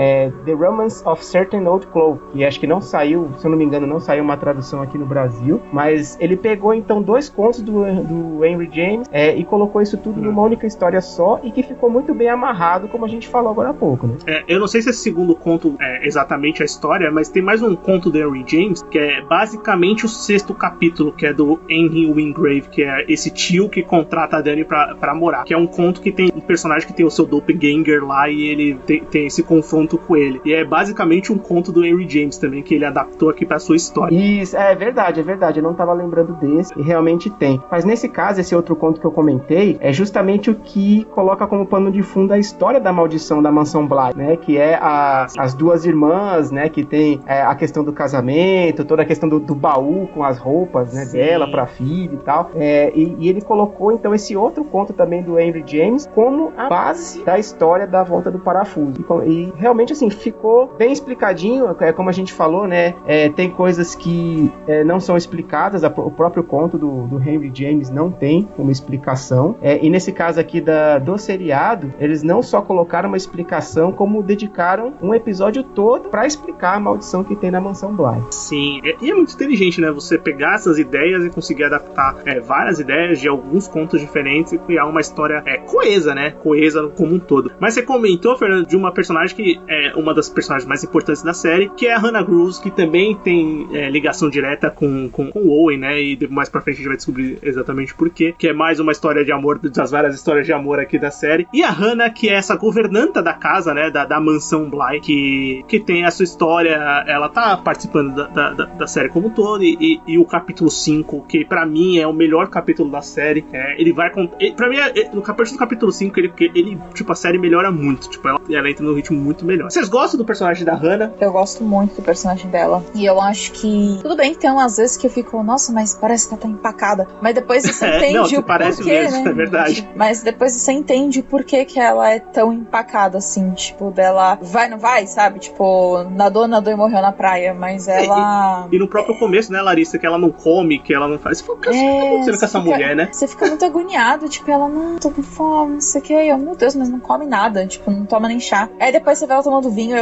The Romance of Certain Old Clove, que acho que não saiu, se eu não me engano, não saiu uma tradução aqui no Brasil, mas ele pegou então 2 contos do Henry James e colocou isso tudo numa única história só e que ficou muito bem amarrado, como a gente falou agora há pouco, né? Eu não sei se esse segundo conto é exatamente a história, mas tem mais um conto do Henry James, que é basicamente o 6º capítulo, que é do Henry Wingrave, que é esse tio que contrata a Dani pra morar, que é um conto que tem um personagem que tem o seu doppelganger lá e ele tem esse confronto com ele. E é basicamente um conto do Henry James também, que ele adaptou aqui pra sua história. Isso, é verdade, eu não tava lembrando desse, e realmente tem. Mas nesse caso, esse outro conto que eu comentei, é justamente o que coloca como pano de fundo a história da maldição da Mansão Bly, né, que é as 2 irmãs, né, que tem a questão do casamento, toda a questão do baú com as roupas, né, dela pra filha e tal, e ele colocou então esse outro conto também do Henry James como a base da história da Volta do Parafuso, e realmente assim, ficou bem explicadinho, como a gente falou, né, tem coisas que não são explicadas, o próprio conto do Henry James não tem uma explicação, e nesse caso aqui do seriado, eles não só colocaram uma explicação, como dedicaram um episódio todo pra explicar a maldição que tem na Mansão Bly. Sim, e é muito inteligente, né, você pegar essas ideias e conseguir adaptar várias ideias de alguns contos diferentes e criar uma história coesa, né, coesa como um todo. Mas você comentou, Fernando, de uma personagem que é uma das personagens mais importantes da série, que é a Hannah Gross, que também tem ligação direta com o Owen, né, e mais pra frente a gente vai descobrir exatamente por quê, que é mais uma história de amor, das várias histórias de amor aqui da série. E a Hannah, que é essa governanta da casa, né, da Mansão Bly, que tem a sua história, ela tá participando da série como um todo, e o capítulo 5, que pra mim é o melhor capítulo da série, ele vai pra mim, no capítulo 5, ele tipo, a série melhora muito, tipo, ela entra num ritmo muito melhor. Vocês gostam do personagem da Hannah? Eu gosto muito do personagem dela, e eu acho que, tudo bem que tem umas vezes que eu fico, nossa, mas parece que ela tá empacada, mas depois você entende o parece porquê, mesmo, né? É verdade. Mas depois você entende o porquê que ela é tão empacada, assim, tipo, dela vai, não vai, sabe? Tipo, nadou e morreu na praia, mas ela... E no próprio começo, né, Larissa, que ela não come, que ela não faz... Você fala, o que tá acontecendo com essa mulher, né? Você fica muito agoniado, tipo, ela não, tô com fome, não sei o que, eu, meu Deus, mas não come nada, tipo, não toma nem chá. Aí depois você vê ela tomando vinho,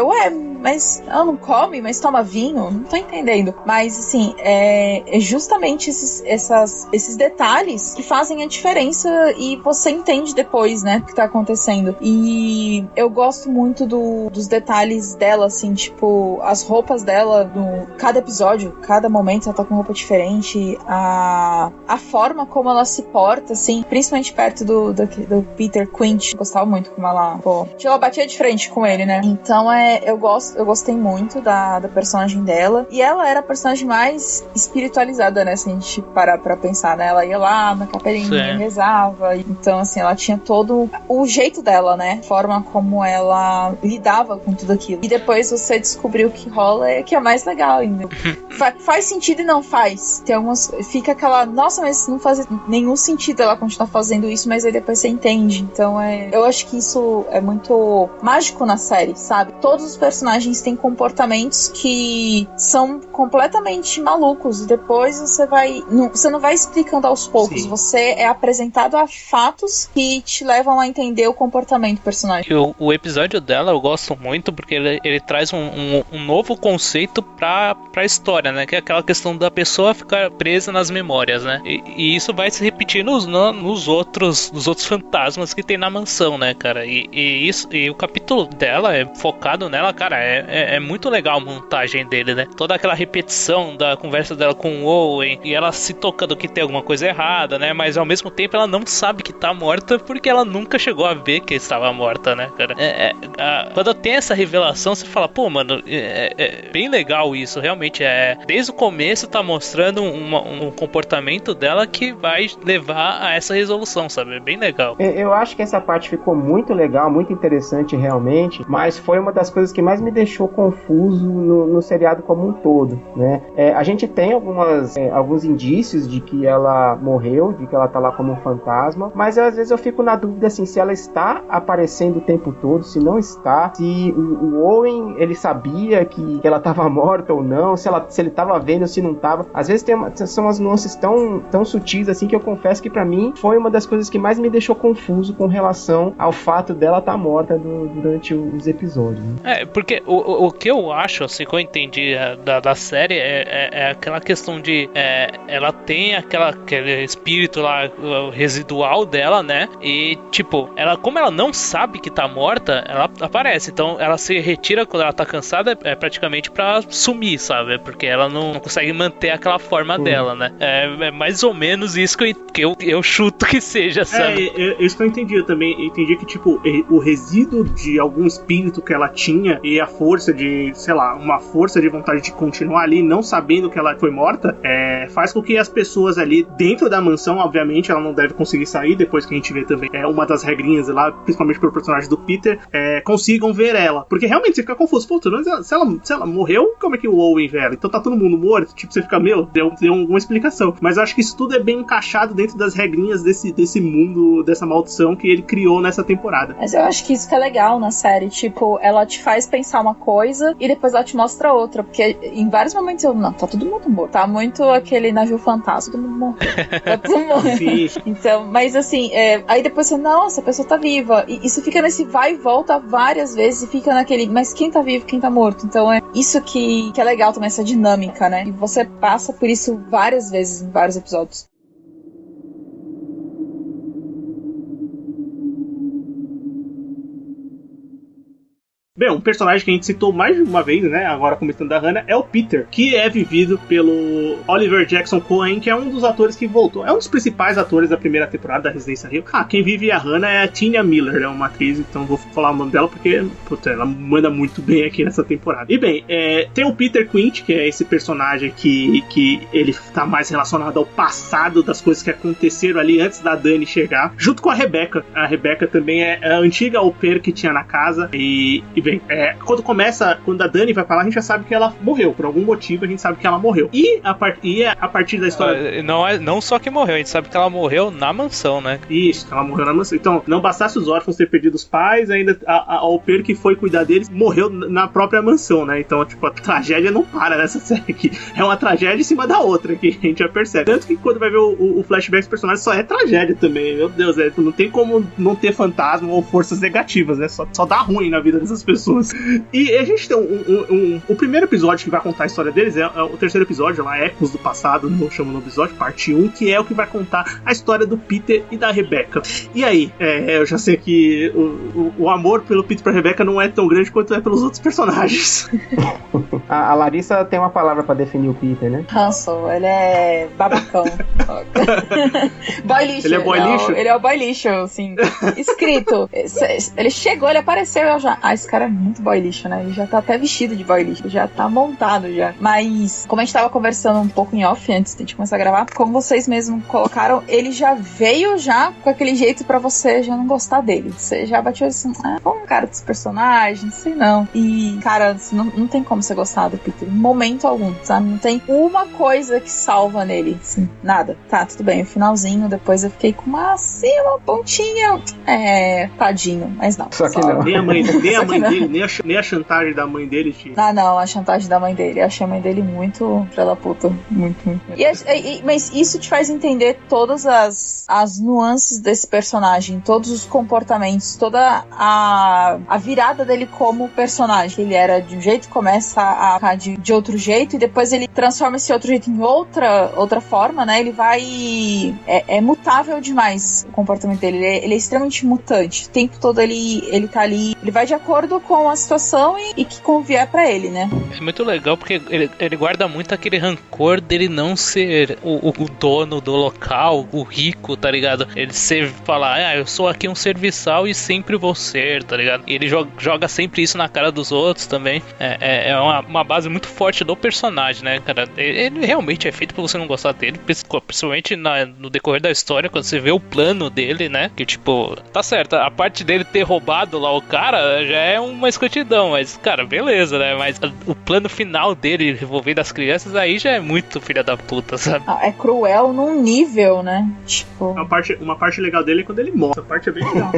mas ela não come, mas toma vinho? Não tô entendendo. Mas, assim, é justamente esses detalhes que fazem a diferença e você entende depois, né, o que tá acontecendo. E eu gosto muito dos detalhes dela, assim, tipo, as roupas dela, cada episódio, cada momento ela tá com roupa diferente, a forma como ela se porta, assim, principalmente perto do Peter Quint. Eu gostava muito como ela batia de frente com ele, né? Então eu gostei muito da personagem dela, e ela era a personagem mais espiritualizada, né, se a gente parar pra pensar, né? Ela ia lá na capelinha, mãe rezava. Então, assim, ela tinha todo o jeito dela, né? A forma como ela lidava com tudo aquilo. E depois você descobriu que rola que é mais legal ainda. Faz sentido e não faz. Tem algumas... Fica aquela... Nossa, mas não faz nenhum sentido ela continuar fazendo isso, mas aí depois você entende. Então, eu acho que isso é muito mágico na série, sabe? Todos os personagens têm comportamentos que são completamente malucos. E depois você não vai explicando aos poucos. Sim. Você é apresentado a fatos que te levam a entender o comportamento do personagem. O episódio dela eu gosto muito porque ele traz um novo conceito pra história, né? Que é aquela questão da pessoa ficar presa nas memórias, né? E isso vai se repetir nos outros fantasmas que tem na mansão, né, cara? E o capítulo dela é focado nela, cara, é muito legal a montagem dele, né? Toda aquela repetição da conversa dela com o Owen e ela se tocando que tem alguma coisa errada, né? Mas ao mesmo tempo ela não sabe que tá morta porque ela nunca chegou a ver que estava morta, né, cara? Quando tem essa revelação, você fala, pô, mano, é bem legal isso, realmente desde o começo tá mostrando um comportamento dela que vai levar a essa resolução, sabe? É bem legal. Eu acho que essa parte ficou muito legal, muito interessante realmente, mas foi uma das coisas que mais me deixou confuso no seriado como um todo, né? A gente tem alguns indícios de que ela morreu, de que ela tá lá como um fantasma, mas às vezes eu fico na dúvida assim, se ela está aparecendo o tempo todo, se não está, se o Owen, ele sabia que ela estava morta ou não, se ele estava vendo, se não estava. Às vezes são as nuances tão sutis assim que eu confesso que pra mim foi uma das coisas que mais me deixou confuso com relação ao fato dela estar morta durante os episódios, né? Porque o que eu acho, assim, que eu entendi da série é aquela questão de ela tem aquele espírito lá residual dela, né? E tipo, como ela não sabe que tá morta, ela aparece. Então ela se retira quando ela tá cansada, praticamente pra sumir, sabe? Porque ela não consegue manter aquela forma dela, né? É mais ou menos isso que eu chuto que seja, sabe? Isso que eu entendi. Eu também entendi que, tipo, o resíduo de algum espírito que ela tinha e a força de, sei lá, uma força de vontade de continuar ali, não sabendo que ela foi morta, faz com que as pessoas ali dentro da mansão, obviamente, ela não deve conseguir sair, depois que a gente vê também uma das regrinhas lá, principalmente pelo personagem do Peter, consigam ver ela. Porque realmente você fica confuso. Pô, se ela morreu, como é que o Owen vê ela? Então tá todo mundo morto? Tipo, você fica, deu alguma explicação. Mas eu acho que isso tudo é bem encaixado dentro das regrinhas desse mundo, dessa maldição que ele criou nessa temporada. Mas eu acho que isso que é legal na série. Tipo, ela te faz pensar uma coisa e depois ela te mostra outra. Porque em vários momentos não, tá todo mundo morto. Tá muito aquele navio fantasma, todo mundo morto. Tá todo mundo morto. Então, mas assim, aí depois você, nossa, a pessoa tá viva. E isso fica nesse vai e volta várias vezes e fica naquele, mas quem tá vivo, quem tá morto? Então é isso que é legal também, essa dinâmica, né? E você passa por isso várias vezes em vários episódios. Bem, um personagem que a gente citou mais de uma vez, né, agora comentando da Hannah, é o Peter, que é vivido pelo Oliver Jackson Cohen, que é um dos atores que voltou. É um dos principais atores da primeira temporada da Residência Rio. Quem vive a Hannah é a Tina Miller, é uma atriz, então vou falar o nome dela porque, ela manda muito bem aqui nessa temporada. E bem, tem o Peter Quint, que é esse personagem que ele tá mais relacionado ao passado das coisas que aconteceram ali antes da Dani chegar, junto com a Rebecca. A Rebecca também é a antiga au pair que tinha na casa e bem, quando a Dani vai pra lá, a gente já sabe que ela morreu. Por algum motivo, a gente sabe que ela morreu. E a partir da história... Não só que morreu, a gente sabe que ela morreu na mansão, né? Isso, ela morreu na mansão. Então, não bastasse os órfãos ter perdido os pais, ainda a au pair que foi cuidar deles morreu na própria mansão, né? Então, tipo, a tragédia não para nessa série aqui. É uma tragédia em cima da outra, que a gente já percebe. Tanto que quando vai ver o flashback dos personagens, só é tragédia também. Meu Deus, não tem como não ter fantasma ou forças negativas, né? Só dá ruim na vida dessas pessoas. E a gente tem o primeiro episódio que vai contar a história deles é o terceiro episódio, lá, Ecos do Passado, chama no episódio, parte 1, que é o que vai contar a história do Peter e da Rebecca. E aí, eu já sei que o amor pelo Peter e pra Rebecca não é tão grande quanto é pelos outros personagens. A Larissa tem uma palavra pra definir o Peter, né? Hansel, ele é babacão. Boy lixo. Ele é boy lixo? Ele é o boy lixo, assim, escrito. Ele chegou, ele apareceu e eu já... esse cara muito boy lixo, né? Ele já tá até vestido de boy lixo, já tá montado já. Mas, como a gente tava conversando um pouco em off antes de a gente começar a gravar, como vocês mesmos colocaram, ele já veio já com aquele jeito pra você já não gostar dele. Você já bateu assim, como cara desse personagem, não sei não. E, cara, assim, não tem como você gostar do Peter em momento algum, sabe? Não tem uma coisa que salva nele, assim, nada. Tá, tudo bem, o finalzinho, depois eu fiquei com uma pontinha. Tadinho, mas não. Só que não. Nem a mãe dele, nem a chantagem da mãe dele. Não, a chantagem da mãe dele. Eu achei a mãe dele muito pela puta. Muito. Mas isso te faz entender todas as nuances desse personagem, todos os comportamentos, toda a virada dele como personagem. Ele era de um jeito, começa a ficar de outro jeito, e depois ele transforma esse outro jeito em outra forma, né? Ele vai... É mutável demais o comportamento dele. Ele é extremamente mutante. O tempo todo ele tá ali, ele vai de acordo com a situação e que convier pra ele, né? É muito legal porque ele guarda muito aquele rancor dele não ser o dono do local, o rico, tá ligado? Ele sempre fala, eu sou aqui um serviçal e sempre vou ser, tá ligado? E ele joga sempre isso na cara dos outros também. É uma base muito forte do personagem, né, cara? Ele realmente é feito pra você não gostar dele, principalmente no decorrer da história, quando você vê o plano dele, né? Que, tipo, tá certo, a parte dele ter roubado lá o cara já é uma escrotidão, mas, cara, beleza, né? Mas o plano final dele envolvendo as crianças aí já é muito filha da puta, sabe? É cruel num nível, né? Tipo... Uma parte legal dele é quando ele morre. Essa parte é bem legal.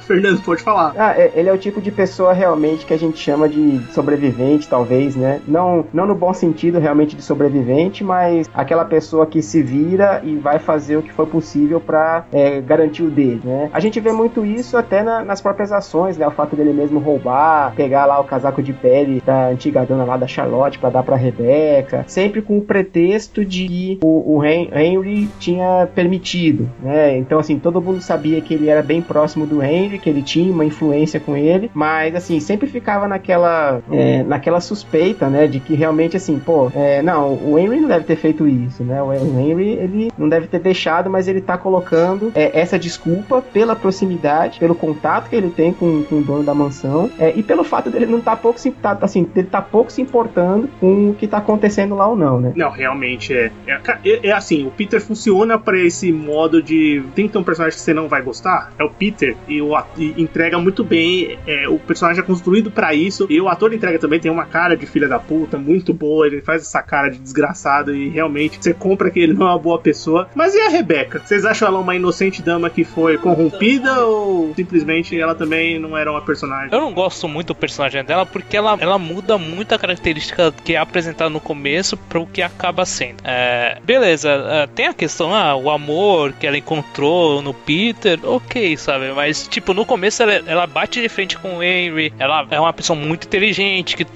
Fernando, pode falar. Ele é o tipo de pessoa realmente que a gente chama de sobrevivente, talvez, né? Não no bom sentido realmente de sobrevivente, mas aquela pessoa que se vira e vai fazer o que for possível pra garantir o dele, né? A gente vê muito isso até nas próprias ações, né? O fato dele mesmo roubar, pegar lá o casaco de pele da antiga dona lá da Charlotte pra dar pra Rebecca, sempre com o pretexto de que o Henry tinha permitido, né? Então, assim, todo mundo sabia que ele era bem próximo do Henry, que ele tinha uma influência com ele, mas, assim, sempre ficava naquela suspeita, né? De que realmente, assim, não, o Henry não deve ter feito isso, né? O Henry, ele não deve ter deixado, mas ele tá colocando essa desculpa pela proximidade, pelo contato que ele tem com o dono da mansão, e pelo fato dele não tá pouco se importando com o que tá acontecendo lá ou não, né? Não, realmente é assim, o Peter funciona pra esse modo de tem que ter um personagem que você não vai gostar, é o Peter, e entrega muito bem, o personagem é construído pra isso, e o ator entrega também, tem uma cara de filha da puta muito boa, ele faz essa cara de desgraçado e realmente você compra que ele não é uma boa pessoa. Mas e a Rebecca? Vocês acham ela uma inocente dama que foi corrompida ou simplesmente ela também não era uma personagem? Eu não gosto muito do personagem dela porque ela muda muito a característica que é apresentada no começo pro que acaba sendo. Beleza, tem a questão, o amor que ela encontrou no Peter, ok, sabe? Mas, tipo, no começo ela bate de frente com o Henry, ela é uma pessoa muito inteligente, que,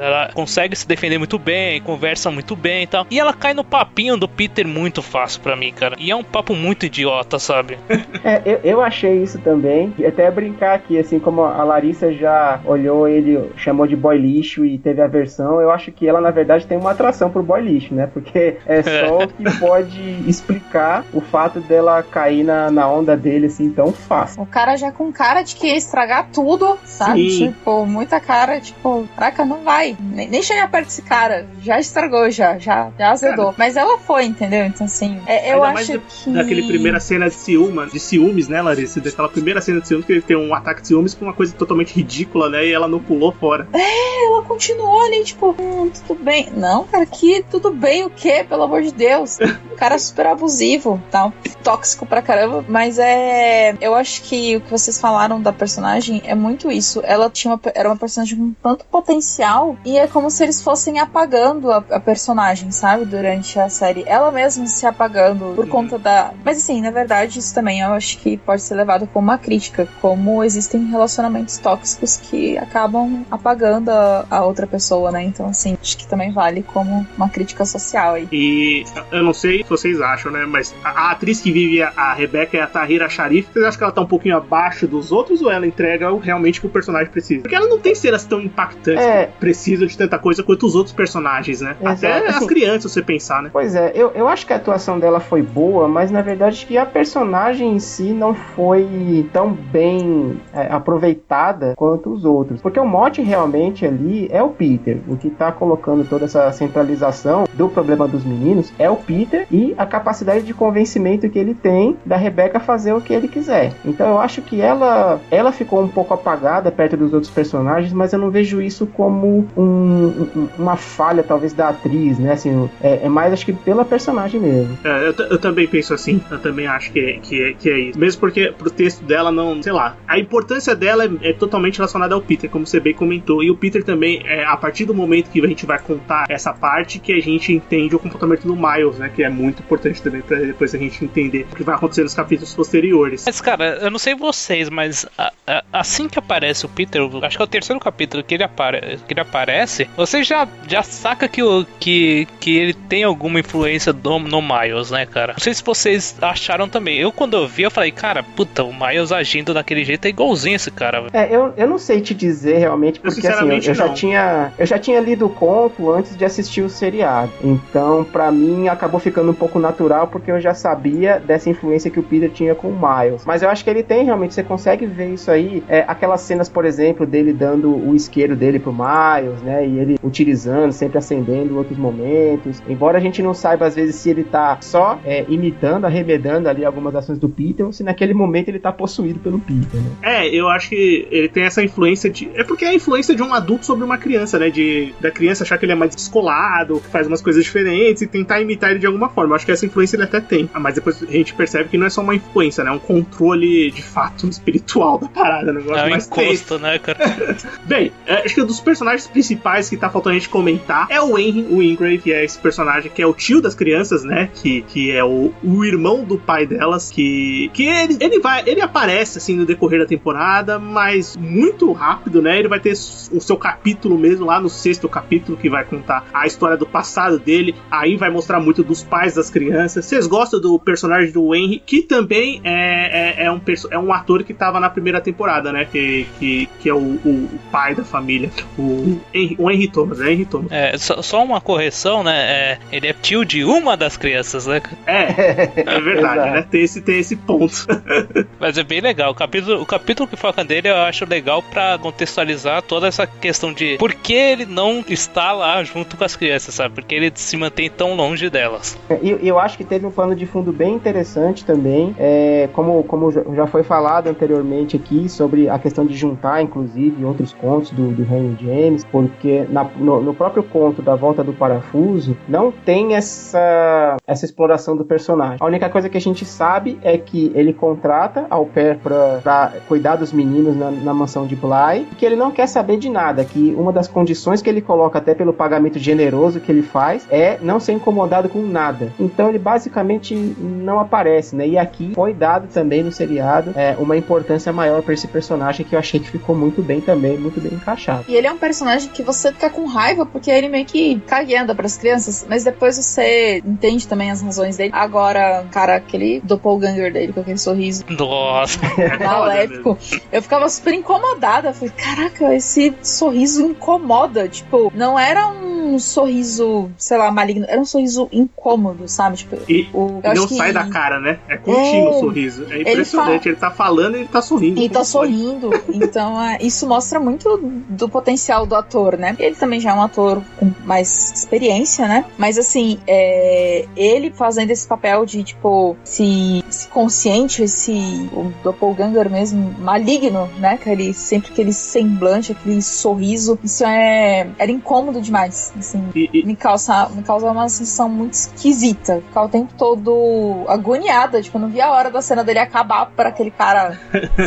ela consegue se defender muito bem, conversa muito bem e tal. E ela cai no papinho do Peter muito fácil pra mim, cara. E é um papo muito idiota, sabe? Eu achei isso também. E até brincar aqui, assim como a Larissa já olhou ele, chamou de boy lixo e teve aversão, eu acho que ela, na verdade, tem uma atração pro boy lixo, né? Porque é só o que pode explicar o fato dela cair na onda dele, assim, tão fácil. O cara já com cara de que ia estragar tudo, sabe? Sim. Tipo, muita cara, tipo, caraca, não vai. Nem chegar perto desse cara. Já estragou, já azedou. Cara, mas ela foi, entendeu? Então, assim, eu acho que... Daquele primeira cena de ciúmes, né, Larissa? Daquela primeira cena de ciúmes que ele tem um ataque de ciúmes com uma coisa totalmente ridícula, né? E ela não pulou fora. Ela continuou ali, tipo, tudo bem. Não, cara, que tudo bem o quê? Pelo amor de Deus. O cara é super abusivo, tal. Tóxico pra caramba. Mas eu acho que o que vocês falaram da personagem é muito isso. Ela era uma personagem com tanto potencial e é como se eles fossem apagando a personagem, sabe? Durante a série. Ela mesma se apagando por conta da... Mas assim, na verdade, isso também eu acho que pode ser levado como uma crítica. Como existem relacionamentos tóxicos que acabam apagando a outra pessoa, né? Então, assim, acho que também vale como uma crítica social aí. E eu não sei se vocês acham, né? Mas a atriz que vive a Rebecca é a Tahira Sharif. Vocês acham que ela tá um pouquinho abaixo dos outros ou ela entrega realmente o que o personagem precisa? Porque ela não tem cenas tão impactantes, precisam de tanta coisa quanto os outros personagens, né? Exato. Até as crianças, se você pensar, né? Pois é, eu acho que a atuação dela foi boa, mas na verdade que a personagem em si não foi tão bem aproveitada separada quanto os outros. Porque o mote realmente ali é o Peter. O que tá colocando toda essa centralização do problema dos meninos é o Peter e a capacidade de convencimento que ele tem da Rebecca fazer o que ele quiser. Então eu acho que ela ficou um pouco apagada perto dos outros personagens, mas eu não vejo isso como uma falha talvez da atriz, né? Assim, é mais acho que pela personagem mesmo. Eu também penso assim. Eu também acho que é isso. Mesmo porque pro texto dela não, sei lá, a importância dela é totalmente relacionada ao Peter, como você bem comentou. E o Peter também, a partir do momento que a gente vai contar essa parte, que a gente entende o comportamento do Miles, né? Que é muito importante também pra depois a gente entender o que vai acontecer nos capítulos posteriores. Mas, cara, eu não sei vocês, mas assim que aparece o Peter, acho que é o terceiro capítulo que ele aparece, você já saca que ele tem alguma influência no Miles, né, cara? Não sei se vocês acharam também. Eu, quando eu vi, eu falei, cara, puta, o Miles agindo daquele jeito é igualzinho esse cara. Eu não sei te dizer realmente, porque assim, eu já tinha lido o conto antes de assistir o seriado. Então, pra mim, acabou ficando um pouco natural, porque eu já sabia dessa influência que o Peter tinha com o Miles. Mas eu acho que ele tem, realmente, você consegue ver isso aí. Aquelas cenas, por exemplo, dele dando o isqueiro dele pro Miles, né? E ele utilizando, sempre acendendo em outros momentos. Embora a gente não saiba, às vezes, se ele tá só imitando, arremedando ali algumas ações do Peter, ou se naquele momento ele tá possuído pelo Peter, né? Eu acho que ele tem essa influência de... É porque é a influência de um adulto sobre uma criança, né? Da criança achar que ele é mais descolado, que faz umas coisas diferentes e tentar imitar ele de alguma forma. Eu acho que essa influência ele até tem. Mas depois a gente percebe que não é só uma influência, né? É um controle, de fato, espiritual da parada. Negócio mais encosto, né, cara? Bem, acho que um dos personagens principais que tá faltando a gente comentar é o Henry, o Ingrave, que é esse personagem que é o tio das crianças, né? Que é o irmão do pai delas, que ele aparece, assim, no decorrer da temporada, mas muito rápido, né? Ele vai ter o seu capítulo mesmo, lá no 6º capítulo, que vai contar a história do passado dele. Aí vai mostrar muito dos pais das crianças. Vocês gostam do personagem do Henry, que também é um ator que tava na primeira temporada, né? Que é o pai da família. O Henry Thomas, Só uma correção, né? Ele é tio de uma das crianças, né? É verdade, né? Tem esse ponto. Mas é bem legal. O capítulo que foca nele eu acho legal pra contextualizar toda essa questão de por que ele não está lá junto com as crianças, sabe? Porque ele se mantém tão longe delas. Eu acho que teve um pano de fundo bem interessante também, como já foi falado anteriormente aqui, sobre a questão de juntar, inclusive, outros contos do Henry James, porque no próprio conto da Volta do Parafuso, não tem essa exploração do personagem. A única coisa que a gente sabe é que ele contrata au pair pra cuidar dos meninos na mansão de Bly, que ele não quer saber de nada, que uma das condições que ele coloca, até pelo pagamento generoso que ele faz, é não ser incomodado com nada. Então ele basicamente não aparece, né? E aqui foi dado também no seriado uma importância maior pra esse personagem, que eu achei que ficou muito bem também, muito bem encaixado. E ele é um personagem que você fica com raiva, porque ele meio que cagueanda pras crianças, mas depois você entende também as razões dele. Agora, cara, aquele doppelganger dele, com aquele sorriso nossa, maléfico, eu ficava super incomodada. Eu falei, caraca, esse sorriso incomoda. Tipo, não era um sorriso, sei lá, maligno, era um sorriso incômodo, sabe? Tipo, e não sai da cara, né? É contínuo o sorriso. É impressionante. Ele tá falando e ele tá sorrindo. Ele tá sorrindo. Então, isso mostra muito do potencial do ator, né? Ele também já é um ator com mais experiência, né? Mas, assim, ele fazendo esse papel de, tipo, esse consciente, o doppelganger mesmo, maligno, né? Sempre aquele semblante, aquele sorriso, isso era incômodo demais, assim. Me causa uma sensação muito esquisita. Ficar o tempo todo agoniada, tipo, eu não vi a hora da cena dele acabar para aquele cara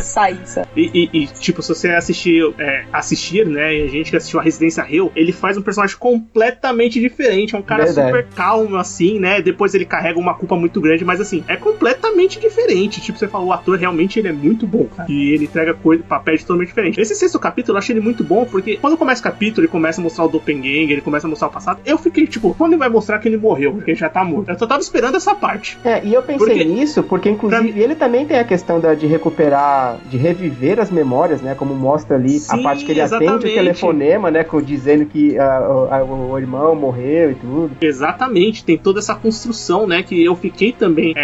sair, sabe? E tipo, se você assistir, né, e a gente que assistiu a Residência Hill, ele faz um personagem completamente diferente, é um cara super calmo, assim, né, depois ele carrega uma culpa muito grande, mas assim, é completamente diferente, tipo, você falou, o ator realmente ele é muito bom, cara, e ele entrega papéis totalmente diferentes. Esse 6º capítulo eu achei ele muito bom, porque quando começa o capítulo, ele começa a mostrar o doppelganger, ele começa a mostrar o passado, eu fiquei tipo, quando ele vai mostrar que ele morreu, porque ele já tá morto? Eu só tava esperando essa parte. E eu pensei nisso, porque inclusive ele também tem a questão de recuperar, de reviver as memórias, né, como mostra ali. Sim, a parte que ele atende o telefonema, né, dizendo que o irmão morreu e tudo. Exatamente, tem toda essa construção, né, que eu fiquei também,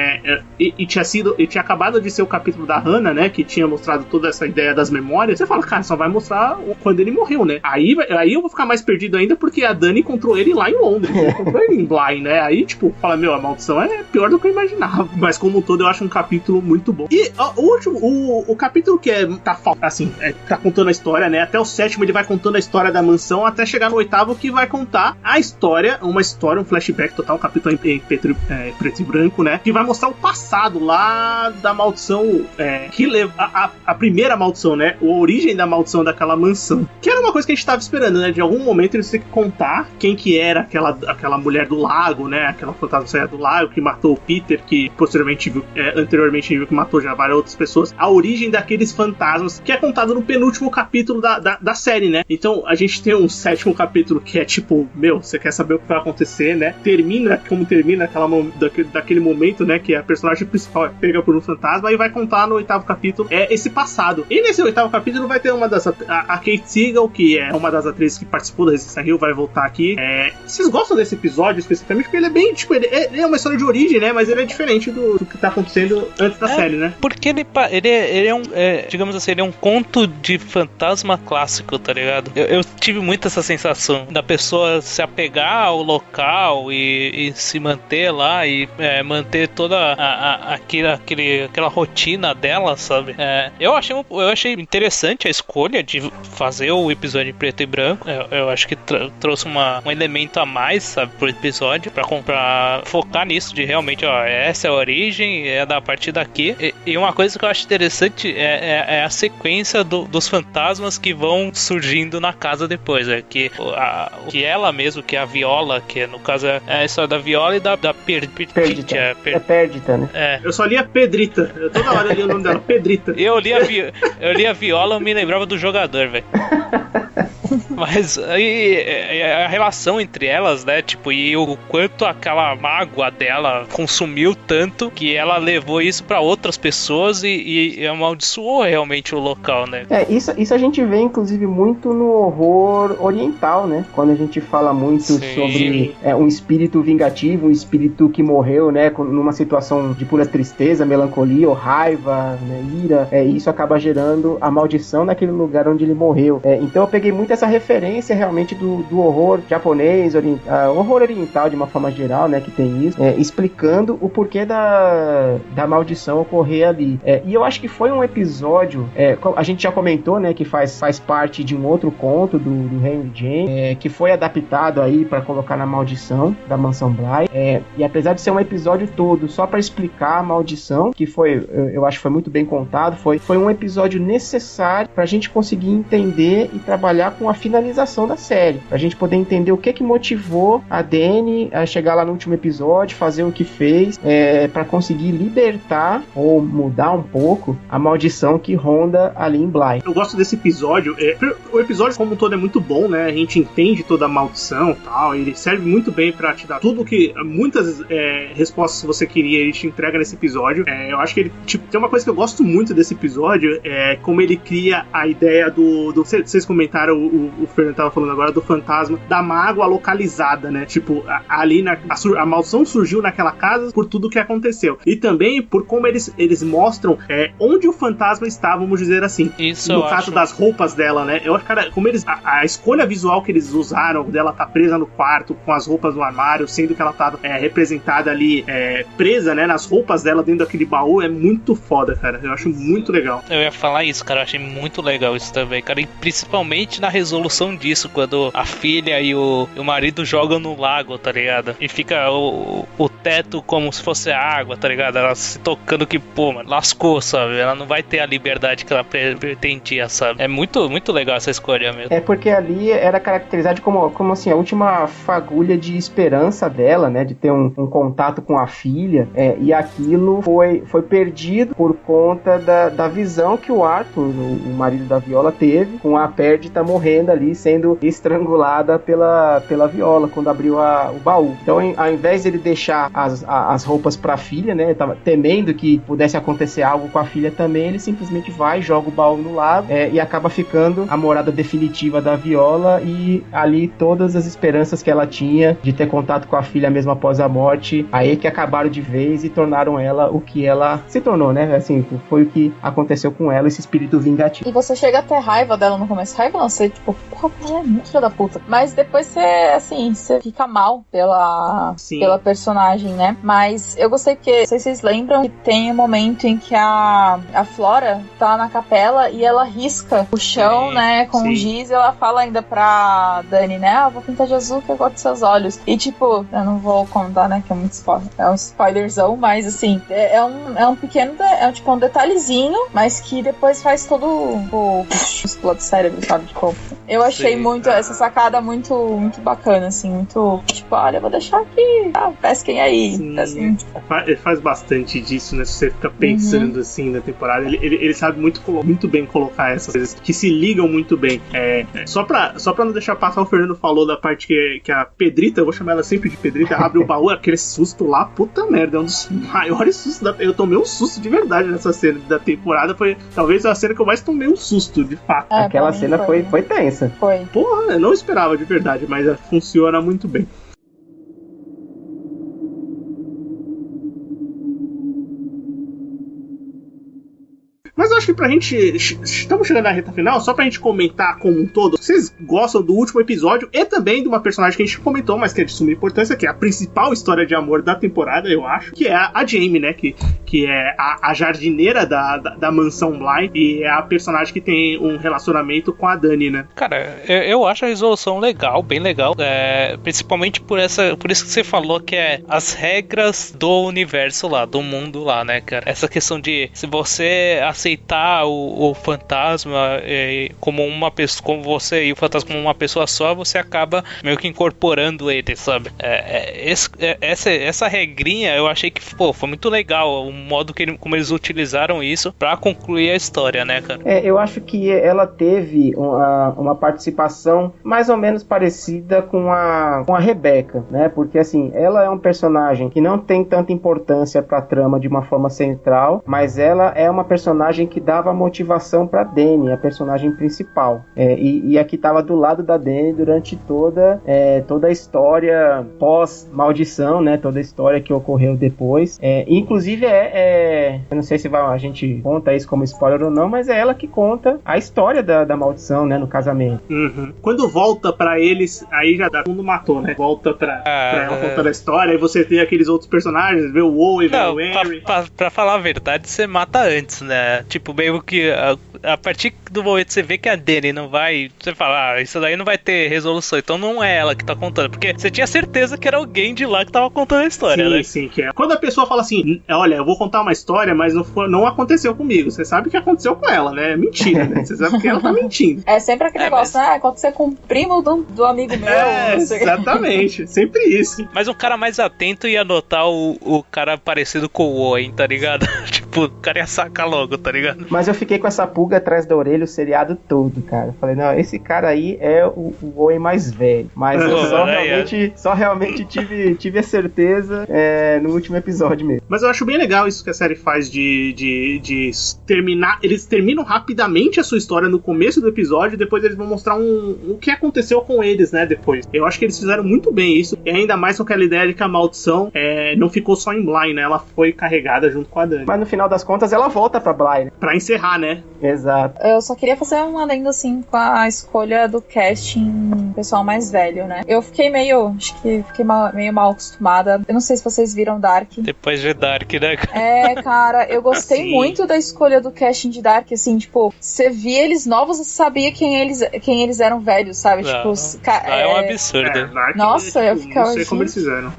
e tinha acabado de ser o capítulo da Hannah, né, que tinha mostrado toda essa ideia ideia das memórias, você fala, cara, só vai mostrar quando ele morreu, né? Aí eu vou ficar mais perdido ainda, porque a Dani encontrou ele lá em Londres, né? Encontrou ele em Bly, né? Aí, tipo, fala, meu, a maldição é pior do que eu imaginava. Mas como um todo, eu acho um capítulo muito bom. E o capítulo que tá contando a história, né? Até o 7º ele vai contando a história da mansão, até chegar no 8º que vai contar a história, um flashback total, um capítulo em preto e branco, né? Que vai mostrar o passado lá da maldição, que leva a primeira maldição, né? A origem da maldição daquela mansão. Que era uma coisa que a gente tava esperando, né? De algum momento eles têm que contar quem que era aquela mulher do lago, né? Aquela fantasma do lago que matou o Peter, que posteriormente anteriormente viu que matou já várias outras pessoas. A origem daqueles fantasmas, que é contado no penúltimo capítulo da série, né? Então a gente tem um 7º capítulo que é tipo, meu, você quer saber o que vai acontecer, né? Termina daquele momento, né? Que a personagem principal é pega por um fantasma e vai contar no 8º capítulo esse passado. E nesse 8º capítulo vai ter a Kate Siegel, que é uma das atrizes que participou da Resistência Rio, vai voltar aqui. Vocês gostam desse episódio especificamente? Porque ele é bem, tipo, ele é uma história de origem, né? Mas ele é diferente do que tá acontecendo antes da série, né? Porque ele é um, digamos assim, ele é um conto de fantasma clássico, tá ligado? Eu tive muito essa sensação da pessoa se apegar ao local e se manter lá e manter toda aquela rotina dela, sabe? Eu achei interessante a escolha de fazer o episódio em preto e branco. Eu acho que trouxe um elemento a mais, sabe, pro episódio, pra focar nisso, de realmente, ó, essa é a origem, é da partir daqui. E uma coisa que eu acho interessante é a sequência dos fantasmas que vão surgindo na casa depois, que ela mesmo, que é a Viola, que no caso é a história da Viola e da Perdita. É Perdita, né? Eu só li a Pedrita. Toda hora eu li o nome dela, Pedrita. Eu li a Viola, eu me lembrava do jogador, velho. Mas aí a relação entre elas, né? Tipo, e o quanto aquela mágoa dela consumiu tanto que ela levou isso pra outras pessoas e amaldiçoou realmente o local, né? Isso a gente vê, inclusive, muito no horror oriental, né? Quando a gente fala muito sobre um espírito vingativo, um espírito que morreu, né? Numa situação de pura tristeza, melancolia ou raiva, né, ira. Isso acaba gerando a maldição naquele lugar onde ele morreu. Então eu peguei muito essa referência realmente do horror japonês, horror oriental de uma forma geral, né, que tem isso, explicando o porquê da maldição ocorrer ali. E eu acho que foi um episódio, a gente já comentou, né, que faz parte de um outro conto do Henry James, que foi adaptado aí para colocar na maldição da Mansão Bly. E apesar de ser um episódio todo só para explicar a maldição, que eu acho que foi muito bem contado, foi um episódio necessário pra gente conseguir entender e trabalhar com a finalização da série, pra gente poder entender o que motivou a Dani a chegar lá no último episódio, fazer o que fez, pra conseguir libertar ou mudar um pouco a maldição que ronda ali em Bly. Eu gosto desse episódio, o episódio como um todo é muito bom, né, a gente entende toda a maldição e tal, ele serve muito bem pra te dar tudo que, muitas respostas que você queria, ele te entrega nesse episódio. Eu acho que ele, tipo, tem uma coisa que eu gosto muito desse episódio, como ele cria a ideia vocês comentaram, o Fernando tava falando agora, do fantasma da mágoa localizada, né? Tipo, ali a maldição surgiu naquela casa por tudo que aconteceu. E também por como eles mostram onde o fantasma está, vamos dizer assim. Isso, no caso das roupas dela, né? Eu acho, cara, como eles. A escolha visual que eles usaram dela tá presa no quarto com as roupas no armário, sendo que ela tá representada ali, presa, né? Nas roupas dela dentro daquele baú, é muito foda, cara. Eu acho muito legal. Eu ia falar isso, cara. Eu achei muito legal isso também, cara. E principalmente na resolução disso, quando a filha e o marido jogam no lago, tá ligado? E fica o teto como se fosse água, tá ligado? Ela se tocando que, pô, mano, lascou, sabe? Ela não vai ter a liberdade que ela pretendia, sabe? É muito, muito legal essa escolha mesmo. Porque ali era caracterizado como assim, a última fagulha de esperança dela, né? De ter um contato com a filha. E aquilo foi perdido por conta da visão que o Arthur, o marido da Viola, teve com a Perdita morrendo ali ali sendo estrangulada pela Viola quando abriu o baú. Então, ao invés de ele deixar as roupas pra filha, né, tava temendo que pudesse acontecer algo com a filha também, ele simplesmente vai, joga o baú no lago e acaba ficando a morada definitiva da Viola, e ali todas as esperanças que ela tinha de ter contato com a filha mesmo após a morte, aí que acabaram de vez e tornaram ela o que ela se tornou, né? Assim, foi o que aconteceu com ela, esse espírito vingativo. E você chega a ter raiva dela no começo. Raiva não, você tipo, porra, ela é muito filha da puta. Mas depois você, assim, você fica mal pela personagem, né? Mas eu gostei porque, não sei se vocês lembram, que tem um momento em que a Flora tá na capela e ela risca o chão, né, com o giz, e ela fala ainda pra Dani, né, vou pintar de azul que eu gosto dos seus olhos. E tipo, eu não vou contar, né, que é muito spoiler, é um spoilerzão, mas assim, é um pequeno, tipo um detalhezinho, mas que depois faz todo o explode do cérebro, sabe? Tipo, eu achei muito essa sacada muito, muito bacana, assim, muito, tipo, olha, eu vou deixar aqui, pesquem aí. Sim, assim. Ele faz bastante disso, né? Se você fica pensando assim na temporada, ele sabe muito bem colocar essas coisas que se ligam muito bem. Só pra não deixar passar, o Fernando falou da parte que a Pedrita, eu vou chamar ela sempre de Pedrita, abre o baú, aquele susto lá, puta merda, é um dos maiores sustos eu tomei um susto de verdade nessa cena da temporada, foi talvez a cena que eu mais tomei um susto, de fato. Aquela cena foi tensa. Foi. Porra, eu não esperava de verdade, mas funciona muito bem. Mas eu acho que pra gente... Estamos chegando na reta final, só pra gente comentar como um todo. Vocês gostam do último episódio e também de uma personagem que a gente comentou, mas que é de suma importância, que é a principal história de amor da temporada, eu acho, que é a Jamie, né? Que é a jardineira da mansão Bly, e é a personagem que tem um relacionamento com a Dani, né? Cara, eu acho a resolução legal, bem legal. Principalmente por isso que você falou, que é as regras do universo lá, do mundo lá, né, cara? Essa questão de se você aceitar o fantasma como uma pessoa, como você e o fantasma como uma pessoa só, você acaba meio que incorporando ele, sabe? Essa regrinha eu achei que foi muito legal, o modo como eles utilizaram isso pra concluir a história, né, cara? Eu acho que ela teve uma participação mais ou menos parecida com a Rebecca, né? Porque assim, ela é um personagem que não tem tanta importância pra trama de uma forma central, mas ela é uma personagem que dava motivação pra Dani, a personagem principal. E a que estava do lado da Dani durante toda a história pós-maldição, né? Toda a história que ocorreu depois. Inclusive eu não sei se a gente conta isso como spoiler ou não, mas é ela que conta a história da maldição, né? No casamento. Uhum. Quando volta pra eles, aí já todo mundo matou, né? Volta pra ela contando a história, aí você tem aqueles outros personagens, vê o Owen, vê o Henry. Pra falar a verdade, você mata antes, né? Tipo, meio que a partir do momento que você vê que a Dani não vai, você fala, isso daí não vai ter resolução, então não é ela que tá contando, porque você tinha certeza que era alguém de lá que tava contando a história, sim, né? Sim, que é. Quando a pessoa fala assim, olha, eu vou contar uma história, mas não aconteceu comigo, você sabe que aconteceu com ela, né? É mentira, né? Você sabe que ela tá mentindo. É sempre aquele negócio, né? Aconteceu com o primo do amigo meu. Exatamente, sempre isso. Mas um cara mais atento ia notar o cara parecido com o Owen, tá ligado? Tipo, o cara ia sacar logo, tá ligado? Mas eu fiquei com essa pulga atrás da orelha o seriado todo, cara. Eu falei, não, esse cara aí é o Owen mais velho. Mas eu só realmente tive a certeza no último episódio mesmo. Mas eu acho bem legal isso que a série faz de terminar. Eles terminam rapidamente a sua história no começo do episódio e depois eles vão mostrar o que aconteceu com eles, né, depois. Eu acho que eles fizeram muito bem isso. E ainda mais com aquela ideia de que a maldição não ficou só em Bly, né? Ela foi carregada junto com a Dani. Mas no final das contas ela volta pra Bly, né? Pra encerrar, né? Exato. Eu só queria fazer um adendo assim com a escolha do casting pessoal mais velho, né? Eu fiquei meio mal acostumada. Eu não sei se vocês viram Dark. Depois de Dark, né? Cara, eu gostei muito da escolha do casting de Dark, assim, tipo, você via eles novos, você sabia quem eles eram velhos, sabe? Não, tipo, é um absurdo. Dark, nossa, eu ficava... Não sei como eles fizeram.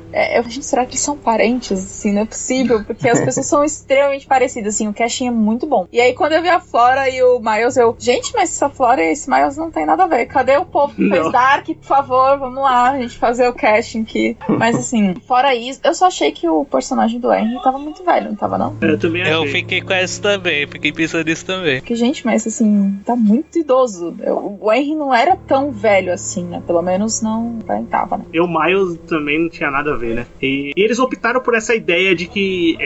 Gente, será que eles são parentes? Assim, não é possível, porque as pessoas são extremamente parecido, assim, o casting é muito bom. E aí, quando eu vi a Flora e o Miles, gente, mas essa Flora e esse Miles não tem nada a ver. Cadê o povo que fez Dark? Por favor, vamos lá, a gente fazer o casting aqui. Mas, assim, fora isso, eu só achei que o personagem do Henry tava muito velho, não tava, não? Eu também achei. Eu fiquei com essa também, fiquei pensando nisso também. Porque, gente, mas, assim, tá muito idoso. O Henry não era tão velho assim, né? Pelo menos não aparentava, né? E o Miles também não tinha nada a ver, né? E eles optaram por essa ideia de que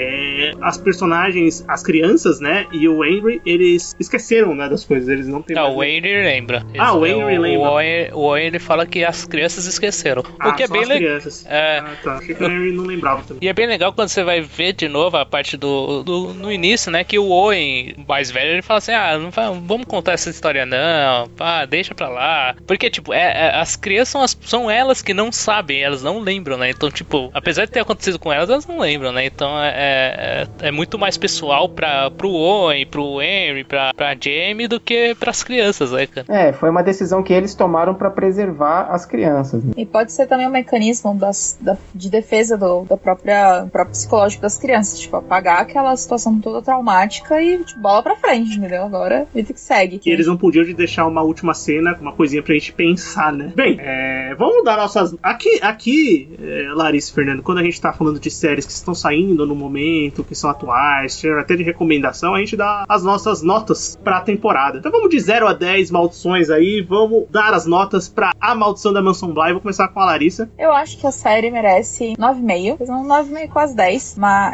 as personagens, as crianças, né? E o Henry, eles esqueceram, né, das coisas. Eles não têm. O Henry lembra. O Henry lembra. O Henry fala que as crianças esqueceram. O que é bem legal. Tá. Achei que o Henry não lembrava também. E é bem legal quando você vai ver de novo a parte no início, né? Que o Owen, mais velho, ele fala assim: não vamos contar essa história, não. Deixa pra lá. Porque, tipo, as crianças são elas que não sabem, elas não lembram, né? Então, tipo, apesar de ter acontecido com elas não lembram, né? Então é muito mais pessoal pro Owen, pro Henry, pra Jamie do que pras crianças, né, cara? Foi uma decisão que eles tomaram pra preservar as crianças. Né? E pode ser também um mecanismo de defesa do próprio psicológico das crianças, tipo, apagar aquela situação toda traumática e tipo, bola pra frente, entendeu? Agora, vida que segue. E eles não podiam deixar uma última cena, uma coisinha pra gente pensar, né? Bem, vamos dar nossas... Aqui, Larissa e Fernando, quando a gente tá falando de séries que estão saindo no momento, que são atuais, até de recomendação, a gente dá as nossas notas pra temporada. Então vamos de 0 a 10 maldições aí, vamos dar as notas pra A Maldição da Mansão Bly. Vou começar com a Larissa. Eu acho que a série merece 9,5, 9,5 quase 10, mas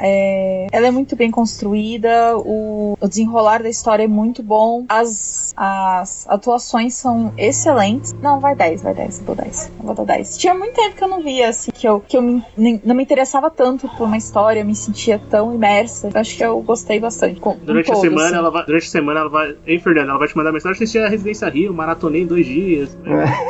ela é muito bem construída, o desenrolar da história é muito bom, as atuações são excelentes. Não, vai 10, eu vou dar 10. Tinha muito tempo que eu não via, assim, que eu não me interessava tanto por uma história, eu me sentia tão imersa. Eu acho que eu gostei bastante. Durante a semana ela vai... Ei, Fernando, ela vai te mandar mensagem: assistir a Residência Rio, maratonei em 2 dias.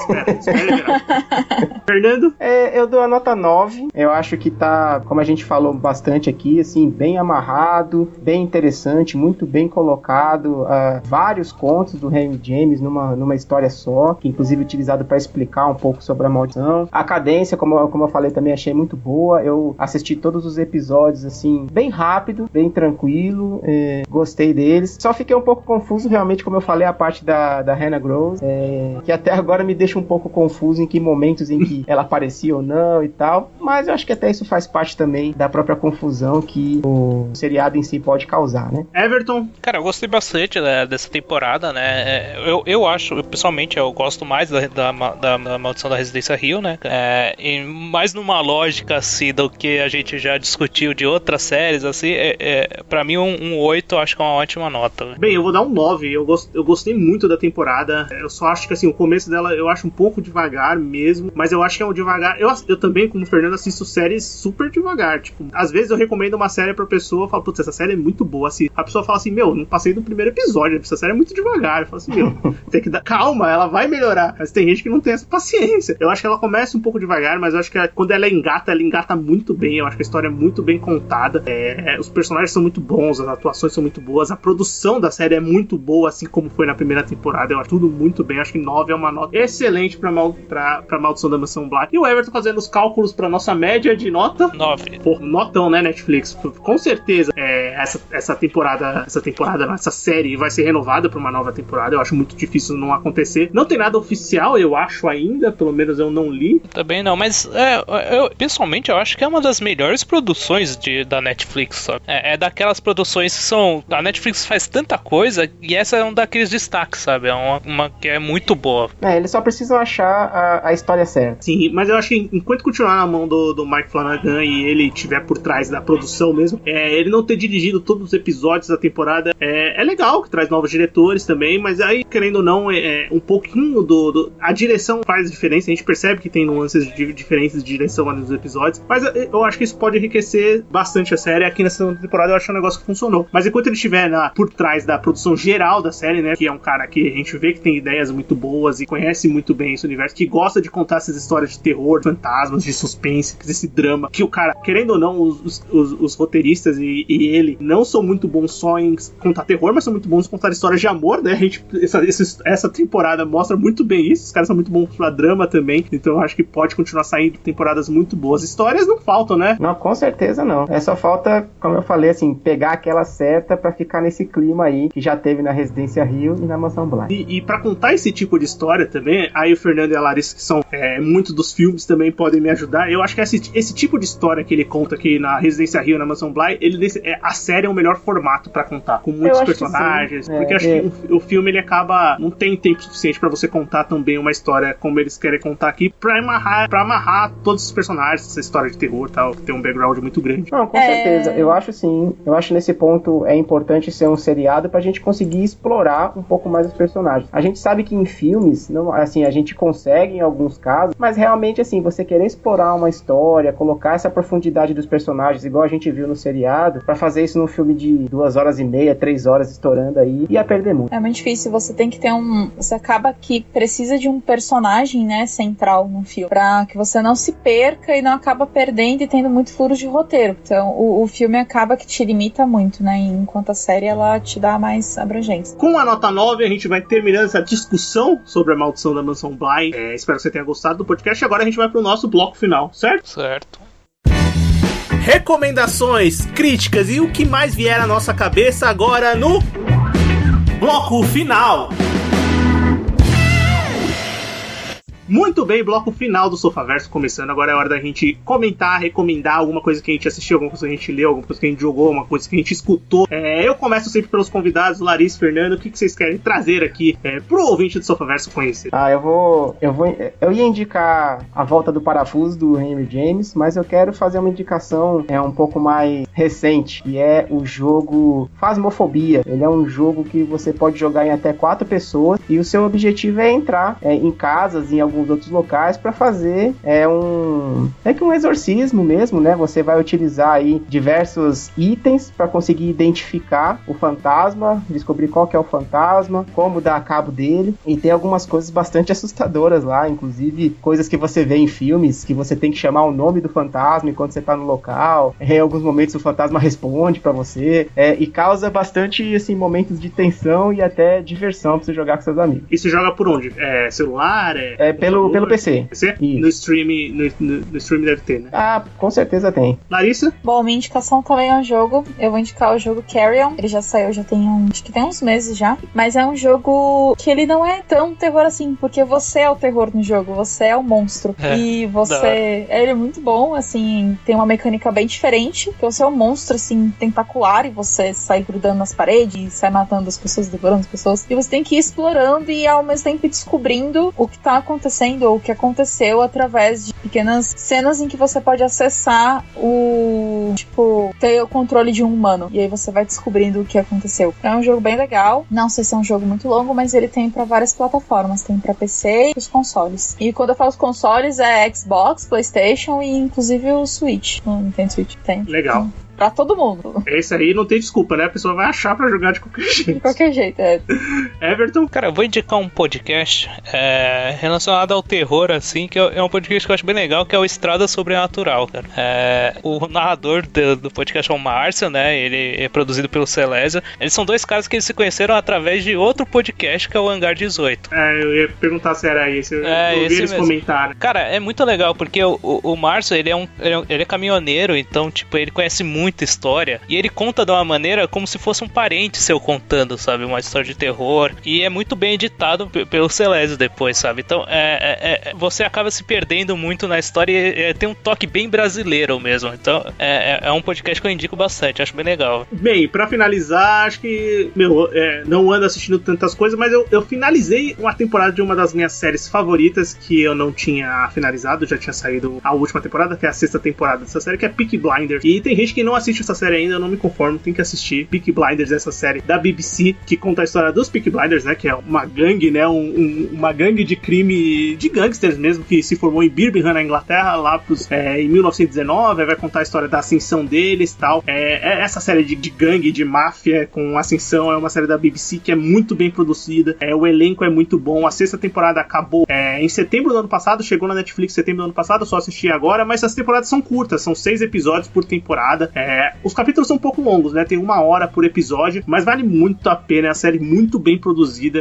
Espera. Fernando? Eu dou a nota 9. Eu acho que tá, como a gente falou bastante aqui, assim, bem amarrado, bem interessante, muito bem colocado. Vários contos do Henry James numa história só, que inclusive utilizado para explicar um pouco sobre a maldição. A cadência, como eu falei, também achei muito boa. Eu assisti todos os episódios, assim, bem rápido, bem tranquilo. Gostei deles. Só fiquei um pouco confuso, realmente, como eu falei, a parte da Hannah Gross, que até agora me deixa um pouco confuso em que momentos em que ela aparecia ou não e tal. Mas eu acho que até isso faz parte também da própria confusão que o seriado em si pode causar, né? Everton? Cara, eu gostei bastante dessa temporada, né? Eu acho, pessoalmente, eu gosto mais da Maldição da Residência Rio, né? Mais numa lógica, assim, do que a gente já discutiu de outras séries, assim, pra mim um 8 eu acho que é uma ótima nota. Né? Bem, eu vou dar um 9. Eu gostei muito da temporada. Eu só acho que, assim, o começo dela eu acho um pouco devagar mesmo, mas eu acho que é um devagar. Eu também, como o Fernando, assisto séries super devagar. Tipo, às vezes eu recomendo uma série pra pessoa, eu falo, putz, essa série é muito boa. Assim, a pessoa fala assim, não passei do primeiro episódio, essa série é muito devagar. Eu falo assim, tem que dar calma, ela vai melhorar. Mas tem gente que não tem essa paciência. Eu acho que ela começa um pouco devagar, mas eu acho que quando ela engata muito bem. Eu acho que a história é muito bem contada. Os personagens são muito bons, as atuações são muito boas, a produção da série é muito boa, assim como foi na primeira temporada. Eu acho tudo muito bem. Eu acho que 9 é uma nota excelente pra Maldição da Mansão Bly. E o Everton fazendo os cálculos pra nossa média de nota 9. Pô, notão, né, Netflix? Com certeza essa série vai ser renovada pra uma nova temporada. Eu acho muito difícil não acontecer. Não tem nada oficial, eu acho ainda, pelo menos eu não li. Também não, mas pessoalmente eu acho que é uma das melhores produções da Netflix, sabe? É daquelas produções que são... A Netflix faz tanta coisa e essa é um daqueles destaques, sabe? É uma que é muito boa. Eles só precisam achar a história certa. Sim, mas eu acho que enquanto continuar na mão do Mike Flanagan e ele estiver por trás da produção mesmo, ele não ter dirigido todos os episódios da temporada é legal, que traz novos diretores também, mas aí, querendo ou não, um pouquinho a direção faz diferença. A gente percebe que tem nuances diferentes de direção ali nos episódios, mas eu acho que isso pode enriquecer bastante a série. Aqui nessa segunda temporada eu acho um negócio que funcionou, mas enquanto ele estiver por trás da produção geral da série, né, que é um cara que a gente vê que tem ideias muito boas e conhece muito bem esse universo, que gosta de contar essas histórias de terror, fantasmas, de suspense, esse drama, que o cara, querendo ou não, os roteiristas e ele não são muito bons só em contar terror, mas são muito bons em contar histórias de amor, né? Essa temporada mostra muito bem isso. Os caras são muito bons pra drama também, então eu acho que pode continuar saindo temporadas muito boas. Histórias não faltam, né? Não, com certeza não. Só falta, como eu falei, assim, pegar aquela seta pra ficar nesse clima aí que já teve na Residência Hill e na Mansão Bly. E pra contar esse tipo de história também, aí o Fernando e a Larissa, que são muitos dos filmes, também podem me ajudar. Eu acho que esse tipo de história que ele conta aqui na Residência Hill e na Mansão Bly, a série é o melhor formato pra contar, com muitos personagens, porque acho que o filme ele acaba, não tem tempo suficiente pra você contar também uma história como eles querem contar aqui, pra amarrar todos os personagens, essa história de terror e tal, que tem um background muito grande. Não, com certeza, eu acho sim, eu acho nesse ponto é importante ser um seriado pra gente conseguir explorar um pouco mais os personagens. A gente sabe que em filmes, não, assim, a gente consegue em alguns casos, mas realmente assim, você querer explorar uma história, colocar essa profundidade dos personagens, igual a gente viu no seriado, pra fazer isso num filme de 2h30, 3 horas estourando aí, ia perder muito. É muito difícil, você tem que ter você acaba que precisa de um personagem, né, central no filme, pra que você não se perca e não acaba perdendo e tendo muito furos de roteiro. Então, o filme acaba que te limita muito, né, enquanto a série, ela te dá mais abrangência. Com a nota 9, a gente vai terminando essa discussão sobre a maldição da Mansão Bly. Espero que você tenha gostado do podcast. Agora a gente vai pro nosso bloco final, certo? Certo. Recomendações, críticas e o que mais vier à nossa cabeça agora no bloco final. Muito bem, bloco final do Sofaverso começando. Agora é hora da gente comentar, recomendar alguma coisa que a gente assistiu, alguma coisa que a gente leu, alguma coisa que a gente jogou, alguma coisa que a gente escutou. Eu começo sempre pelos convidados, Larissa e Fernando. O que vocês querem trazer aqui pro ouvinte do Sofaverso conhecer? Eu ia indicar A Volta do Parafuso, do Henry James, mas eu quero fazer uma indicação um pouco mais recente, que é o jogo Phasmophobia. Ele é um jogo que você pode jogar em até 4 pessoas e o seu objetivo é entrar em casas, em alguns outros locais para fazer um exorcismo mesmo, né? Você vai utilizar aí diversos itens para conseguir identificar o fantasma, descobrir qual que é o fantasma, como dar cabo dele, e tem algumas coisas bastante assustadoras lá, inclusive coisas que você vê em filmes, que você tem que chamar o nome do fantasma enquanto você tá no local. Em alguns momentos o fantasma responde para você, e causa bastante assim, momentos de tensão e até diversão para você jogar com seus amigos. E você joga por onde? Celular? Pelo PC. PC? No stream deve ter, né? Ah, com certeza tem. Larissa? Bom, minha indicação também é um jogo. Eu vou indicar o jogo Carrion. Ele já saiu, acho que tem uns meses já. Mas é um jogo que ele não é tão terror assim, porque você é o terror no jogo, você é o monstro. E você... Ele é muito bom, assim, tem uma mecânica bem diferente, que você é um monstro, assim, tentacular, e você sai grudando nas paredes, sai matando as pessoas, devorando as pessoas. E você tem que ir explorando e ao mesmo tempo descobrindo o que tá acontecendo ou o que aconteceu através de pequenas cenas em que você pode acessar ter o controle de um humano, e aí você vai descobrindo o que aconteceu. É um jogo bem legal, não sei se é um jogo muito longo, mas ele tem pra várias plataformas, tem pra PC e os consoles. E quando eu falo os consoles é Xbox, PlayStation e inclusive o Switch. Não Nintendo Switch tem. Legal. Pra todo mundo. Esse aí não tem desculpa, né? A pessoa vai achar pra jogar de qualquer jeito. De qualquer jeito, Everton? Cara, eu vou indicar um podcast relacionado ao terror, assim, que é um podcast que eu acho bem legal, que é o Estrada Sobrenatural, cara. O narrador do podcast é o Márcio, né? Ele é produzido pelo Celésia. Eles são dois caras que eles se conheceram através de outro podcast, que é o Hangar 18. Eu ia perguntar se era esse. Eu ouvi eles comentarem. Cara, é muito legal, porque o Márcio, ele é caminhoneiro, então, tipo, ele conhece muita história, e ele conta de uma maneira como se fosse um parente seu contando, sabe? Uma história de terror, e é muito bem editado pelo Celésio depois, sabe? Então, você acaba se perdendo muito na história e tem um toque bem brasileiro mesmo. Então, é um podcast que eu indico bastante, acho bem legal. Bem, pra finalizar, acho que, não ando assistindo tantas coisas, mas eu finalizei uma temporada de uma das minhas séries favoritas, que eu não tinha finalizado, já tinha saído a última temporada, que é a 6ª temporada dessa série, que é Peaky Blinders. E tem gente que não assiste essa série ainda, eu não me conformo, tem que assistir. Peaky Blinders, essa série da BBC, que conta a história dos Peaky Blinders, né, que é uma gangue, né, uma gangue de crime, de gangsters mesmo, que se formou em Birmingham, na Inglaterra, lá em 1919, vai contar a história da ascensão deles e tal. Essa série de gangue, de máfia, com ascensão, é uma série da BBC que é muito bem produzida, o elenco é muito bom. A 6ª temporada acabou em setembro do ano passado, chegou na Netflix em setembro do ano passado, eu só assisti agora, mas as temporadas são curtas, são 6 episódios por temporada, Os capítulos são um pouco longos, né? Tem 1 hora por episódio, mas vale muito a pena. É a série muito bem produzida.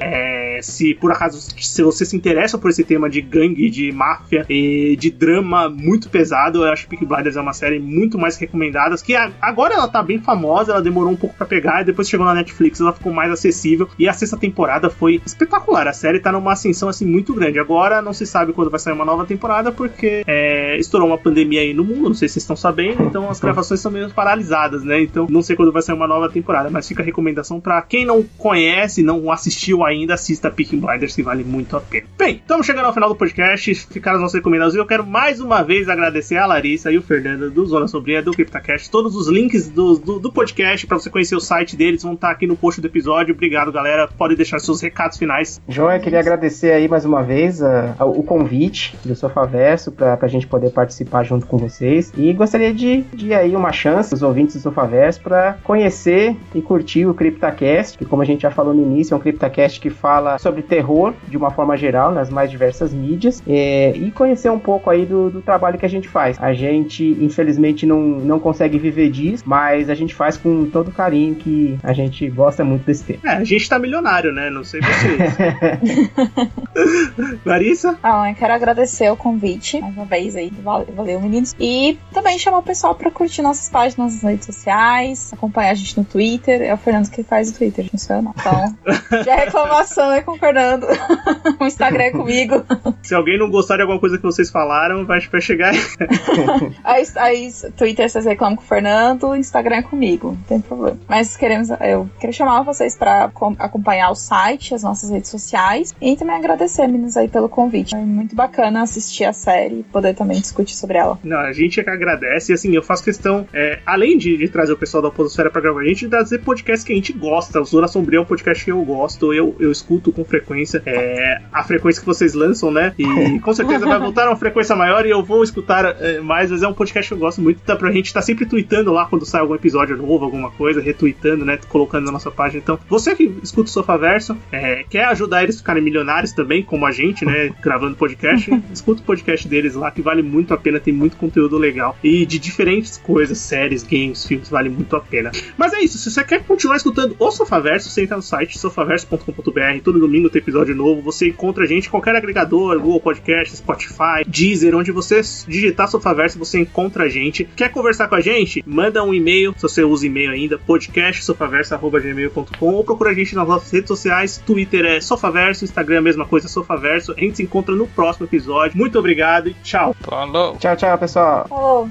Se por acaso, se você se interessa por esse tema de gangue, de máfia e de drama muito pesado, eu acho que Peaky Blinders é uma série muito mais recomendada, que agora ela tá bem famosa, ela demorou um pouco pra pegar, e depois chegou na Netflix, ela ficou mais acessível, e a 6ª temporada foi espetacular. A série tá numa ascensão assim muito grande. Agora não se sabe quando vai sair uma nova temporada, porque estourou uma pandemia aí no mundo, não sei se vocês estão sabendo, então as gravações são meio paralisadas, né? Então não sei quando vai sair uma nova temporada, mas fica a recomendação pra quem não conhece, não assistiu ainda, assista Peaky Blinders, que vale muito a pena. Bem, estamos chegando ao final do podcast, ficaram as nossas recomendações, e eu quero mais uma vez agradecer a Larissa e o Fernando do Zona Sombria, do CryptoCast. Todos os links do podcast pra você conhecer o site deles vão estar aqui no post do episódio. Obrigado, galera. Pode deixar seus recados finais. Joia, queria agradecer aí mais uma vez o convite do Sofaverso pra gente poder participar junto com vocês, e gostaria de aí uma chance os ouvintes do Sofaverso pra conhecer e curtir o CryptoCast, que, como a gente já falou no início, é um CryptoCast que fala sobre terror de uma forma geral nas mais diversas mídias, e conhecer um pouco aí do trabalho que a gente faz. A gente infelizmente não consegue viver disso, mas a gente faz com todo carinho, que a gente gosta muito desse tema. A gente tá milionário, né? Não sei vocês. Larissa? Eu quero agradecer o convite mais uma vez aí. Valeu, meninos. E também chamar o pessoal pra curtir nossas páginas nas redes sociais, acompanhar a gente no Twitter. É o Fernando que faz o Twitter, não sou eu não. Então, já reclamação é com o Fernando. O Instagram é comigo. Se alguém não gostar de alguma coisa que vocês falaram, vai chegar aí Twitter vocês reclamam com o Fernando, Instagram é comigo, não tem problema. Mas eu quero chamar vocês pra acompanhar o site, as nossas redes sociais, e também agradecer, meninos, aí pelo convite. É muito bacana assistir a série e poder também discutir sobre ela. Não, a gente é que agradece, e assim, eu faço questão, além de trazer o pessoal da Podosfera pra gravar a gente, de trazer podcasts que a gente gosta. O Zona Sombria é um podcast que eu gosto, eu escuto com frequência, a frequência que vocês lançam, né? E com certeza vai voltar a uma frequência maior, e eu vou escutar mais, mas é um podcast que eu gosto muito, tá, pra gente tá sempre tweetando lá quando sai algum episódio novo, alguma coisa, retweetando, né, colocando na nossa página. Então, você que escuta o Sofaverso, quer ajudar eles a ficarem milionários também, como a gente, né, gravando podcast, escuta o podcast deles lá, que vale muito a pena, tem muito conteúdo legal, e de diferentes coisas, séries, games, filmes, vale muito a pena. Mas é isso, se você quer continuar escutando o Sofaverso, você entra no site sofaverso.com.br, todo domingo tem episódio novo, você encontra a gente em qualquer agregador, Google Podcast, Spotify, Deezer, onde você digitar Sofaverso, você encontra a gente. Quer conversar com a gente? Manda um e-mail, se você usa e-mail ainda, podcastsofaverso@gmail.com, ou procura a gente nas nossas redes sociais. Twitter é Sofaverso, Instagram é a mesma coisa, Sofaverso. A gente se encontra no próximo episódio. Muito obrigado e tchau. Falou. Tchau, pessoal. Falou.